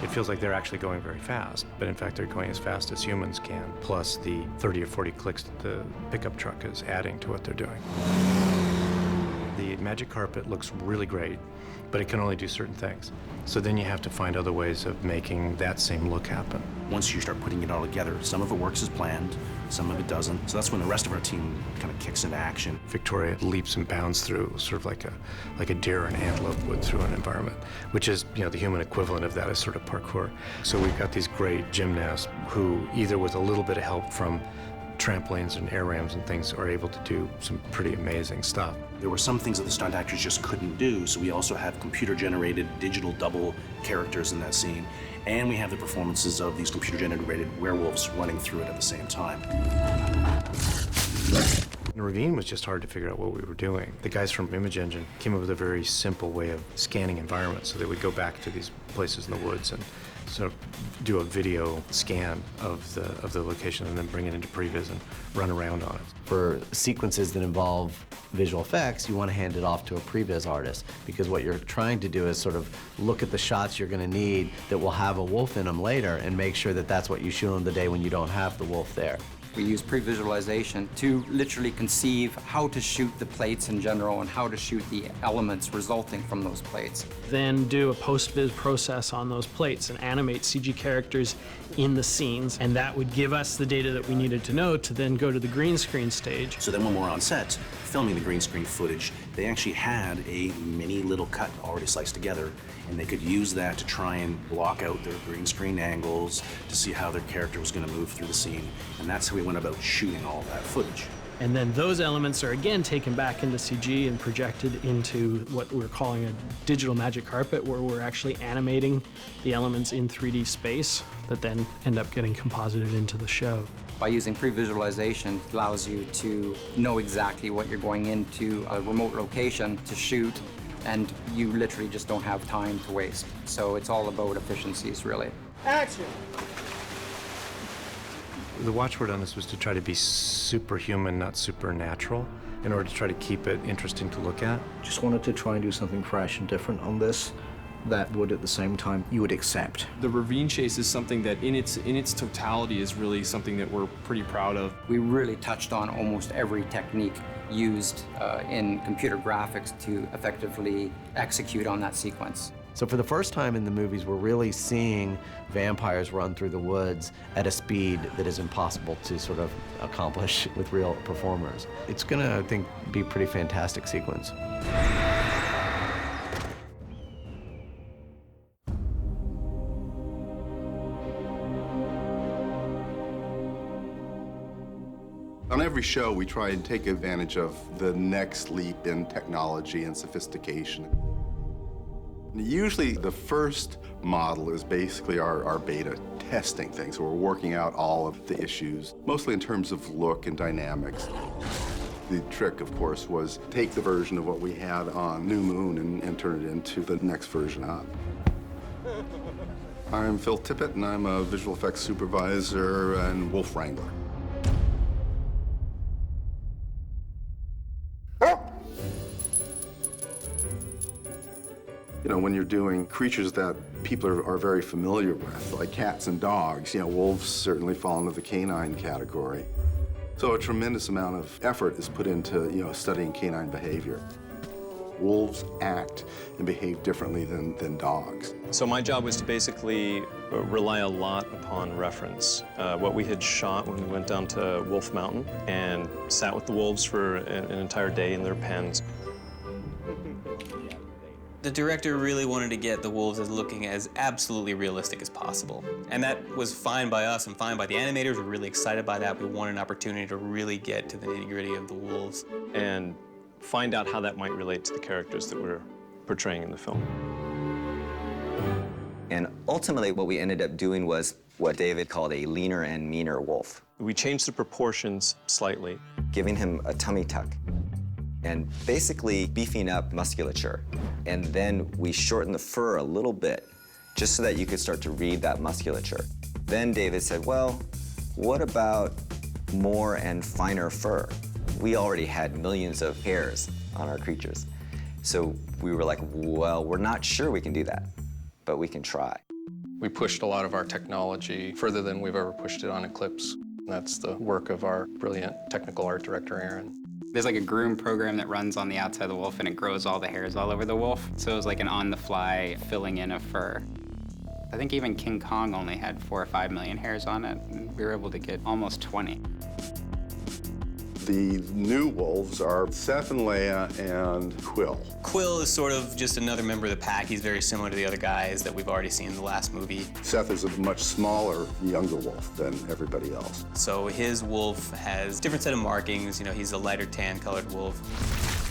it feels like they're actually going very fast. But in fact, they're going as fast as humans can. Plus the 30 or 40 clicks that the pickup truck is adding to what they're doing. The magic carpet looks really great, but it can only do certain things. So then you have to find other ways of making that same look happen. Once you start putting it all together, some of it works as planned, some of it doesn't. So that's when the rest of our team kind of kicks into action. Victoria leaps and bounds through, sort of like a deer or an antelope would through an environment, which is, you know, the human equivalent of that is sort of parkour. So we've got these great gymnasts who, either with a little bit of help from trampolines and air rams and things, are able to do some pretty amazing stuff. There were some things that the stunt actors just couldn't do, so we also have computer-generated digital double characters in that scene, and we have the performances of these computer-generated werewolves running through it at the same time. The ravine was just hard to figure out what we were doing. The guys from Image Engine came up with a very simple way of scanning environments, so they would go back to these places in the woods and sort of do a video scan of the location and then bring it into previs and run around on it. For sequences that involve visual effects, you want to hand it off to a previs artist, because what you're trying to do is sort of look at the shots you're going to need that will have a wolf in them later and make sure that that's what you shoot on the day when you don't have the wolf there. We use pre-visualization to literally conceive how to shoot the plates in general and how to shoot the elements resulting from those plates. Then do a post-viz process on those plates and animate CG characters in the scenes, and that would give us the data that we needed to know to then go to the green screen stage. So then when we're on set filming the green screen footage, they actually had a mini little cut already sliced together, and they could use that to try and block out their green screen angles to see how their character was going to move through the scene. And that's how we went about shooting all that footage. And then those elements are again taken back into CG and projected into what we're calling a digital magic carpet, where we're actually animating the elements in 3D space that then end up getting composited into the show. By using pre-visualization, it allows you to know exactly what you're going into a remote location to shoot, and you literally just don't have time to waste. So it's all about efficiencies, really. Action! The watchword on this was to try to be superhuman, not supernatural, in order to try to keep it interesting to look at. Just wanted to try and do something fresh and different on this that would, at the same time, you would accept. The ravine chase is something that in its totality is really something that we're pretty proud of. We really touched on almost every technique used in computer graphics to effectively execute on that sequence. So for the first time in the movies, we're really seeing vampires run through the woods at a speed that is impossible to sort of accomplish with real performers. It's gonna, I think, be a pretty fantastic sequence. On every show, we try and take advantage of the next leap in technology and sophistication. Usually the first model is basically our beta testing things. So we're working out all of the issues, mostly in terms of look and dynamics. The trick, of course, was take the version of what we had on New Moon and turn it into the next version up. I'm Phil Tippett, and I'm a visual effects supervisor and wolf wrangler. You know, when you're doing creatures that people are very familiar with, like cats and dogs, you know, wolves certainly fall into the canine category. So a tremendous amount of effort is put into, you know, studying canine behavior. Wolves act and behave differently than dogs. So my job was to basically rely a lot upon reference. What we had shot when we went down to Wolf Mountain and sat with the wolves for an entire day in their pens. The director really wanted to get the wolves as looking as absolutely realistic as possible. And that was fine by us and fine by the animators. We're really excited by that. We wanted an opportunity to really get to the nitty-gritty of the wolves. And find out how that might relate to the characters that we're portraying in the film. And ultimately, what we ended up doing was what David called a leaner and meaner wolf. We changed the proportions slightly. Giving him a tummy tuck and basically beefing up musculature. And then we shortened the fur a little bit, just so that you could start to read that musculature. Then David said, well, what about more and finer fur? We already had millions of hairs on our creatures. So we were like, well, we're not sure we can do that, but we can try. We pushed a lot of our technology further than we've ever pushed it on Eclipse. That's the work of our brilliant technical art director, Aaron. There's like a groom program that runs on the outside of the wolf, and it grows all the hairs all over the wolf. So it was like an on-the-fly filling in of fur. I think even King Kong only had 4 or 5 million hairs on it, and we were able to get almost 20. The new wolves are Seth and Leia and Quill. Quill is sort of just another member of the pack. He's very similar to the other guys that we've already seen in the last movie. Seth is a much smaller, younger wolf than everybody else. So his wolf has a different set of markings. You know, he's a lighter tan-colored wolf.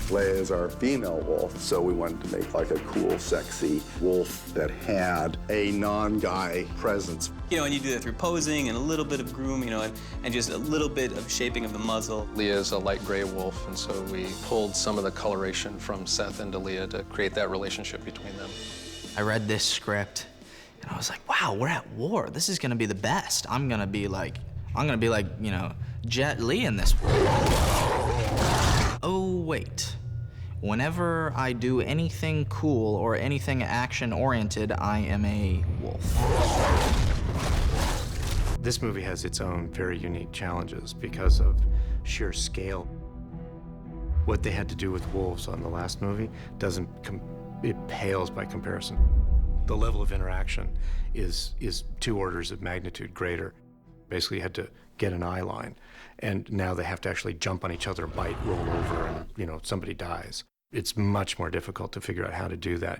Leia is our female wolf, so we wanted to make like a cool, sexy wolf that had a non-guy presence. You know, and you do that through posing and a little bit of groom, you know, and just a little bit of shaping of the muzzle. Leah is a light gray wolf, and so we pulled some of the coloration from Seth into Leah to create that relationship between them. I read this script, and I was like, wow, we're at war. This is gonna be the best. I'm gonna be like, you know, Jet Li in this. Oh, wait. Whenever I do anything cool or anything action-oriented, I am a wolf. This movie has its own very unique challenges because of sheer scale. What they had to do with wolves on the last movie it pales by comparison. The level of interaction is 2 orders of magnitude greater. Basically, you had to get an eye line, and now they have to actually jump on each other, bite, roll over, and, you know, somebody dies. It's much more difficult to figure out how to do that.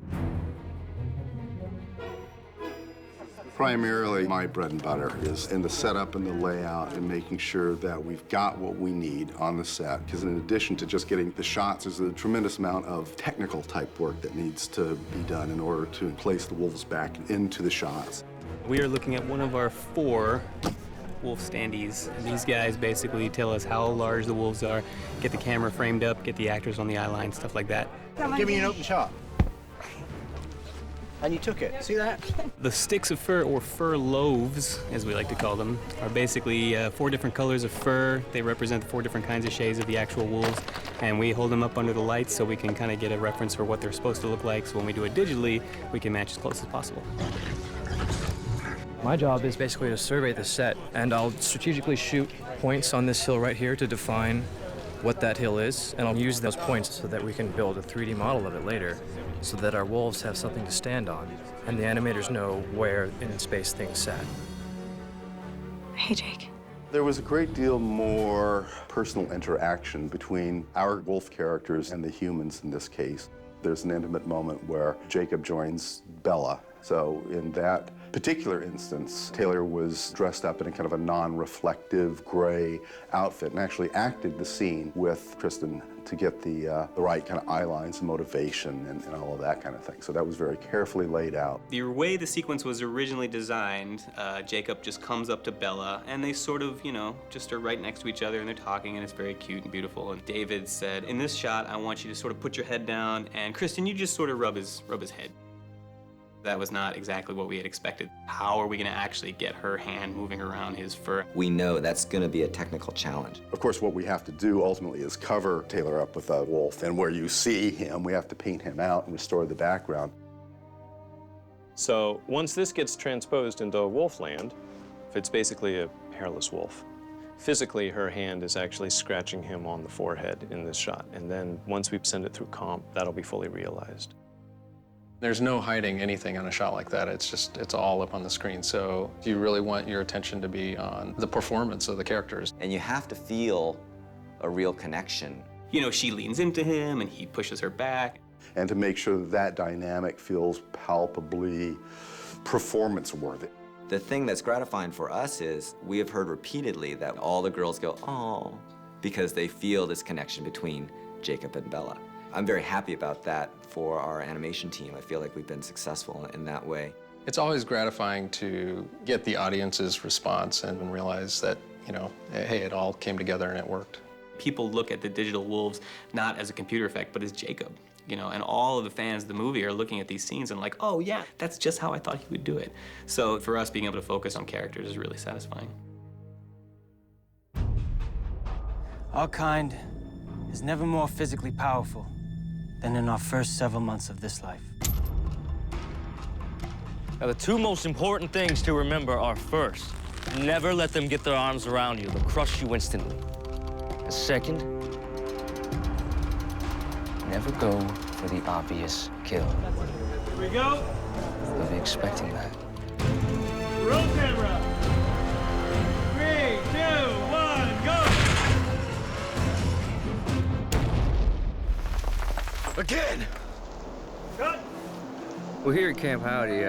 Primarily, my bread and butter is in the setup and the layout and making sure that we've got what we need on the set. Because in addition to just getting the shots, there's a tremendous amount of technical type work that needs to be done in order to place the wolves back into the shots. We are looking at one of our 4 wolf standees. These guys basically tell us how large the wolves are, get the camera framed up, get the actors on the eye line, stuff like that. Give me an open shot. And you took it. See that? The sticks of fur, or fur loaves, as we like to call them, are basically 4 different colors of fur. They represent the 4 different kinds of shades of the actual wolves. And we hold them up under the lights so we can kind of get a reference for what they're supposed to look like. So when we do it digitally, we can match as close as possible. My job is basically to survey the set, and I'll strategically shoot points on this hill right here to define what that hill is, and I'll use those points so that we can build a 3D model of it later, so that our wolves have something to stand on, and the animators know where in space things sat. Hey, Jake. There was a great deal more personal interaction between our wolf characters and the humans in this case. There's an intimate moment where Jacob joins Bella. So in that particular instance, Taylor was dressed up in a kind of a non-reflective gray outfit and actually acted the scene with Kristen to get the right kind of eye lines and motivation and all of that kind of thing. So that was very carefully laid out. The way the sequence was originally designed, Jacob just comes up to Bella, and they sort of, you know, just are right next to each other, and they're talking, and it's very cute and beautiful. And David said, in this shot, I want you to sort of put your head down, and Kristen, you just sort of rub his head. That was not exactly what we had expected. How are we going to actually get her hand moving around his fur? We know that's going to be a technical challenge. Of course, what we have to do ultimately is cover Taylor up with a wolf, and where you see him, we have to paint him out and restore the background. So once this gets transposed into Wolfland, it's basically a hairless wolf. Physically, her hand is actually scratching him on the forehead in this shot. And then once we send it through comp, that'll be fully realized. There's no hiding anything on a shot like that. It's all up on the screen. So you really want your attention to be on the performance of the characters. And you have to feel a real connection. You know, she leans into him and he pushes her back. And to make sure that that dynamic feels palpably performance-worthy. The thing that's gratifying for us is we have heard repeatedly that all the girls go, oh, because they feel this connection between Jacob and Bella. I'm very happy about that for our animation team. I feel like we've been successful in that way. It's always gratifying to get the audience's response and realize that, you know, hey, it all came together and it worked. People look at the digital wolves not as a computer effect, but as Jacob. You know, and all of the fans of the movie are looking at these scenes and like, oh yeah, that's just how I thought he would do it. So for us, being able to focus on characters is really satisfying. Our kind is never more physically powerful than in our first several months of this life. Now, the two most important things to remember are, first, never let them get their arms around you. They'll crush you instantly. And second, never go for the obvious kill. Here we go. They'll be expecting that. Roll camera. 3, 2, 1, go! Again! Cut! Well, here at Camp Howdy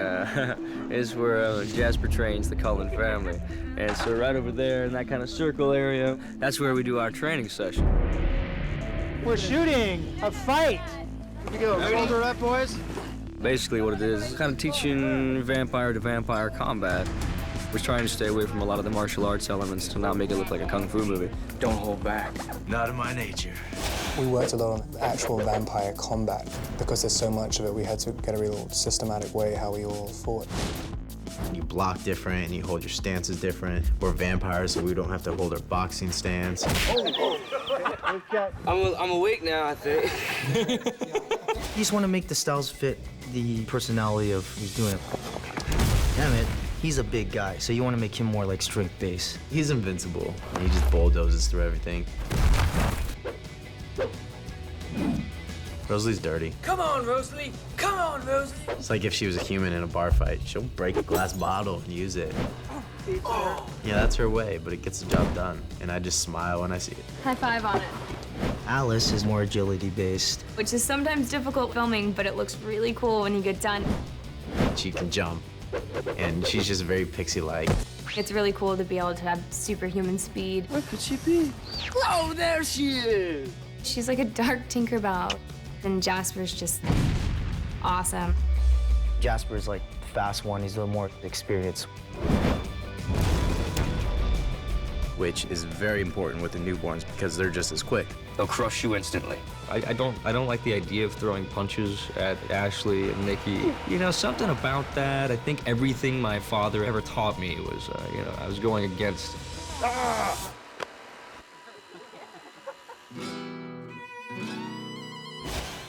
is where Jasper trains the Cullen family. And so right over there in that kind of circle area, that's where we do our training session. We're shooting a fight. Here we go. Shoulder up, boys. Basically what it is kind of teaching vampire to vampire combat. We're trying to stay away from a lot of the martial arts elements to not make it look like a kung fu movie. Don't hold back. Not in my nature. We worked a lot on actual vampire combat. Because there's so much of it, we had to get a real systematic way how we all fought. You block different and you hold your stances different. We're vampires, so we don't have to hold our boxing stance. I'm awake now, I think. You just want to make the styles fit the personality of who's doing it. Damn it, he's a big guy, so you want to make him more like strength-based. He's invincible. He just bulldozes through everything. Rosalie's dirty. Come on, Rosalie. Come on, Rosalie. It's like if she was a human in a bar fight. She'll break a glass bottle and use it. Oh. Yeah, that's her way, but it gets the job done. And I just smile when I see it. High five on it. Alice is more agility-based. Which is sometimes difficult filming, but it looks really cool when you get done. She can jump, and she's just very pixie-like. It's really cool to be able to have superhuman speed. Where could she be? Oh, there she is! She's like a dark Tinkerbell, and Jasper's just awesome. Jasper's like the fast one. He's a little more experienced. Which is very important with the newborns because they're just as quick. They'll crush you instantly. I don't like the idea of throwing punches at Ashley and Nikki. You know, something about that. I think everything my father ever taught me was, you know, I was going against. Ah!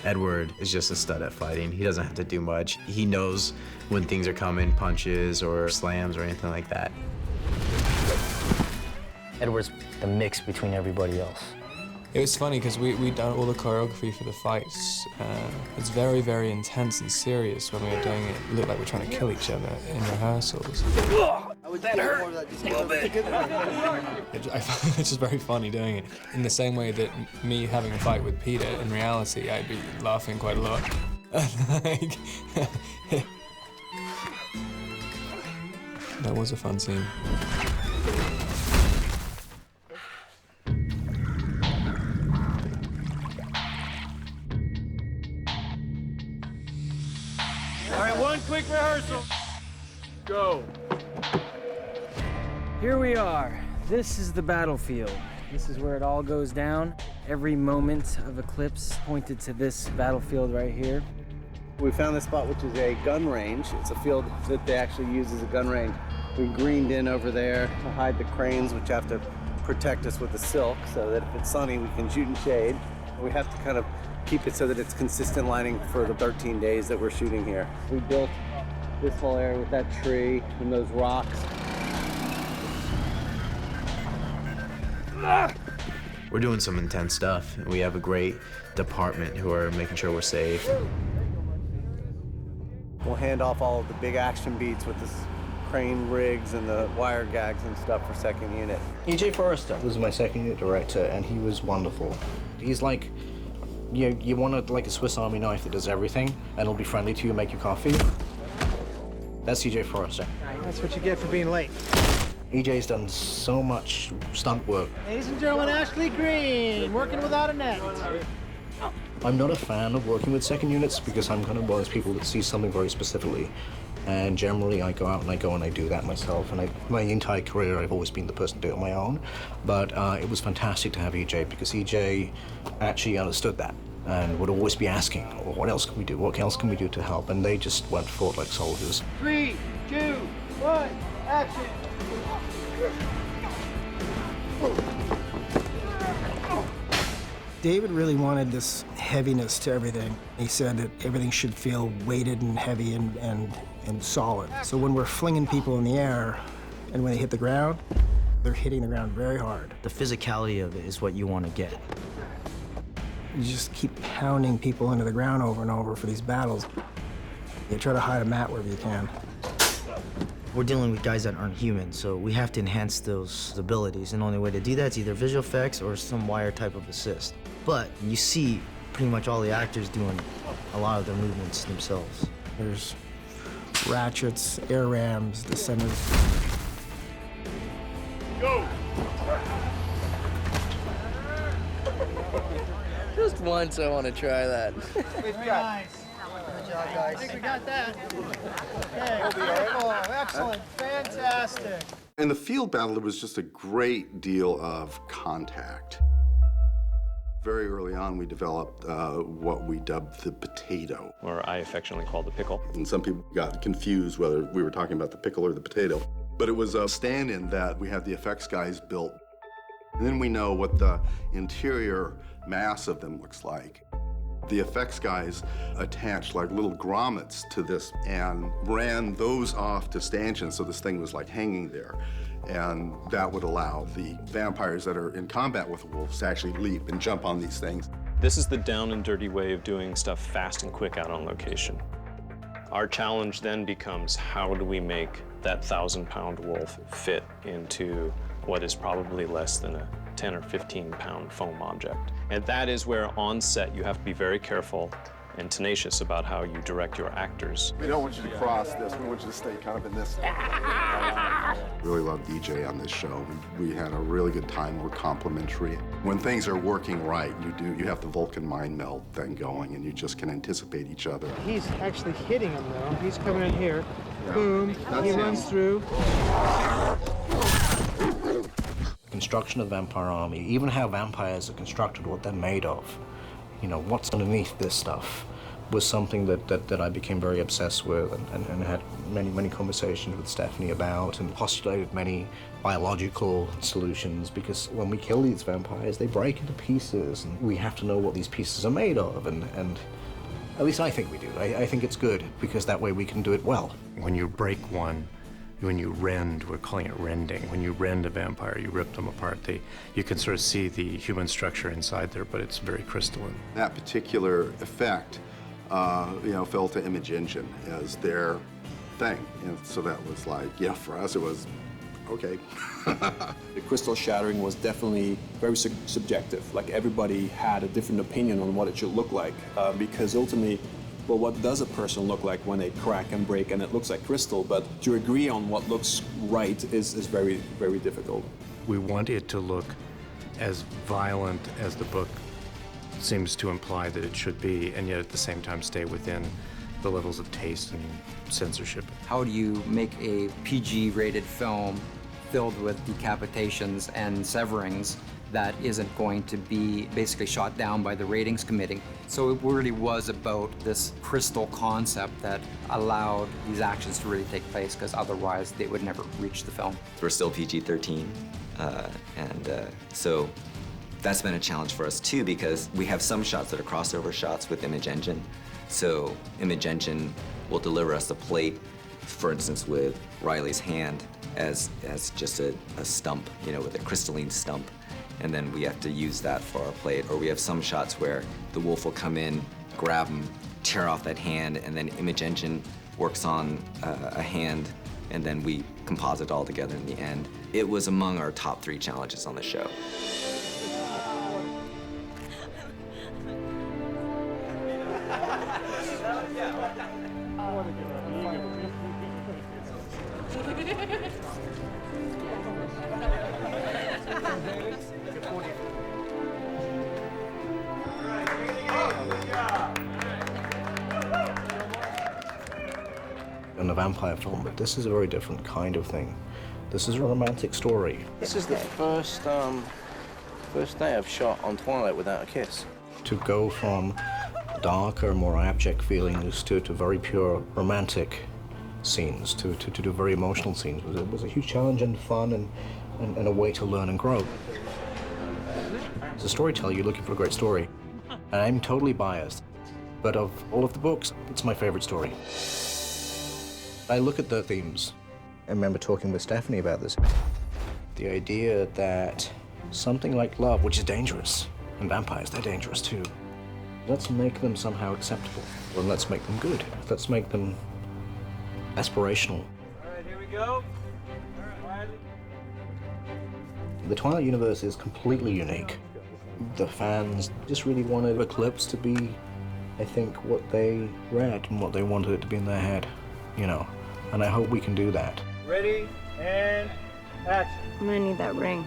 Edward is just a stud at fighting. He doesn't have to do much. He knows when things are coming, punches or slams or anything like that. Edward's the mix between everybody else. It was funny because we'd done all the choreography for the fights. It's very, very intense and serious when we were doing it. It looked like we're trying to kill each other in rehearsals. That hurt a little bit. It's just very funny doing it. In the same way that me having a fight with Peter, in reality, I'd be laughing quite a lot. That was a fun scene. All right, one quick rehearsal. Go. Here we are. This is the battlefield. This is where it all goes down. Every moment of Eclipse pointed to this battlefield right here. We found this spot, which is a gun range. It's a field that they actually use as a gun range. We greened in over there to hide the cranes, which have to protect us with the silk, so that if it's sunny, we can shoot in shade. We have to kind of keep it so that it's consistent lighting for the 13 days that we're shooting here. We built this whole area with that tree and those rocks. We're doing some intense stuff. We have a great department who are making sure we're safe. We'll hand off all of the big action beats with the crane rigs and the wire gags and stuff for second unit. E.J. Forrester was my second unit director, and he was wonderful. He's like, you want like a Swiss Army knife that does everything, and it'll be friendly to you, make you coffee. That's E.J. Forrester. That's what you get for being late. E.J.'s done so much stunt work. Ladies and gentlemen, Ashley Green, working without a net. I'm not a fan of working with second units because I'm kind of one of those people that sees something very specifically. And generally, I go out and I do that myself. And my entire career, I've always been the person to do it on my own. But it was fantastic to have EJ because EJ actually understood that and would always be asking, well, what else can we do? What else can we do to help? And they just went forward like soldiers. 3, 2, 1, action! David really wanted this heaviness to everything. He said that everything should feel weighted and heavy and solid. So when we're flinging people in the air and when they hit the ground, they're hitting the ground very hard. The physicality of it is what you want to get. You just keep pounding people into the ground over and over for these battles. You try to hide a mat wherever you can. We're dealing with guys that aren't human, so we have to enhance those abilities, and the only way to do that is either visual effects or some wire type of assist. But you see pretty much all the actors doing a lot of their movements themselves. There's ratchets, air rams, descenders. Go! Just once I want to try that. Very nice. Good job, guys. I think we got that. Okay, beautiful, excellent, fantastic. In the field battle, there was just a great deal of contact. Very early on, we developed what we dubbed the potato. Or I affectionately call the pickle. And some people got confused whether we were talking about the pickle or the potato. But it was a stand-in that we had the effects guys built. And then we know what the interior mass of them looks like. The effects guys attached like little grommets to this and ran those off to stanchions, so this thing was like hanging there. And that would allow the vampires that are in combat with the wolves to actually leap and jump on these things. This is the down and dirty way of doing stuff fast and quick out on location. Our challenge then becomes, how do we make that 1,000-pound wolf fit into what is probably less than a 10 or 15-pound foam object? And that is where on set you have to be very careful and tenacious about how you direct your actors. We don't want you to cross this. We want you to stay kind of in this. Really love DJ on this show. We had a really good time. We're complimentary. When things are working right, you have the Vulcan mind meld thing going, and you just can anticipate each other. He's actually hitting him, though. He's coming in here. Boom. He runs through. Construction of the vampire army, even how vampires are constructed, what they're made of, you know, what's underneath this stuff, was something that I became very obsessed with and had many conversations with Stephanie about, and postulated many biological solutions, because when we kill these vampires, they break into pieces, and we have to know what these pieces are made of, and at least I think we do. I think it's good, because that way we can do it well. When you break one, when you rend, we're calling it rending. When you rend a vampire, you rip them apart. You can sort of see the human structure inside there, but it's very crystalline. That particular effect, fell to Image Engine as their thing. And so that was like, for us it was, okay. The crystal shattering was definitely very subjective. Like, everybody had a different opinion on what it should look like, because ultimately, well, what does a person look like when they crack and break and it looks like crystal? But to agree on what looks right is very, very difficult. We want it to look as violent as the book seems to imply that it should be, and yet at the same time stay within the levels of taste and censorship. How do you make a PG-rated film filled with decapitations and severings that isn't going to be basically shot down by the ratings committee. So it really was about this crystal concept that allowed these actions to really take place, because otherwise they would never reach the film. We're still PG-13, so that's been a challenge for us too, because we have some shots that are crossover shots with Image Engine. So Image Engine will deliver us a plate, for instance, with Riley's hand as just a stump, you know, with a crystalline stump. And then we have to use that for our plate. Or we have some shots where the wolf will come in, grab him, tear off that hand, and then Image Engine works on a hand, and then we composite all together in the end. It was among our top 3 challenges on the show. In a vampire film, but this is a very different kind of thing. This is a romantic story. This is the first day I've shot on Twilight without a kiss. To go from darker, more abject feelings to very pure romantic scenes, to do very emotional scenes was a huge challenge and fun and a way to learn and grow. As a storyteller, you're looking for a great story. And I'm totally biased, but of all of the books, it's my favorite story. I look at the themes. I remember talking with Stephanie about this. The idea that something like love, which is dangerous, and vampires, they're dangerous too. Let's make them somehow acceptable. Or let's make them good. Let's make them aspirational. All right, here we go. The Twilight universe is completely unique. The fans just really wanted Eclipse to be, I think, what they read and what they wanted it to be in their head, you know. And I hope we can do that. Ready, and action. I'm gonna need that ring.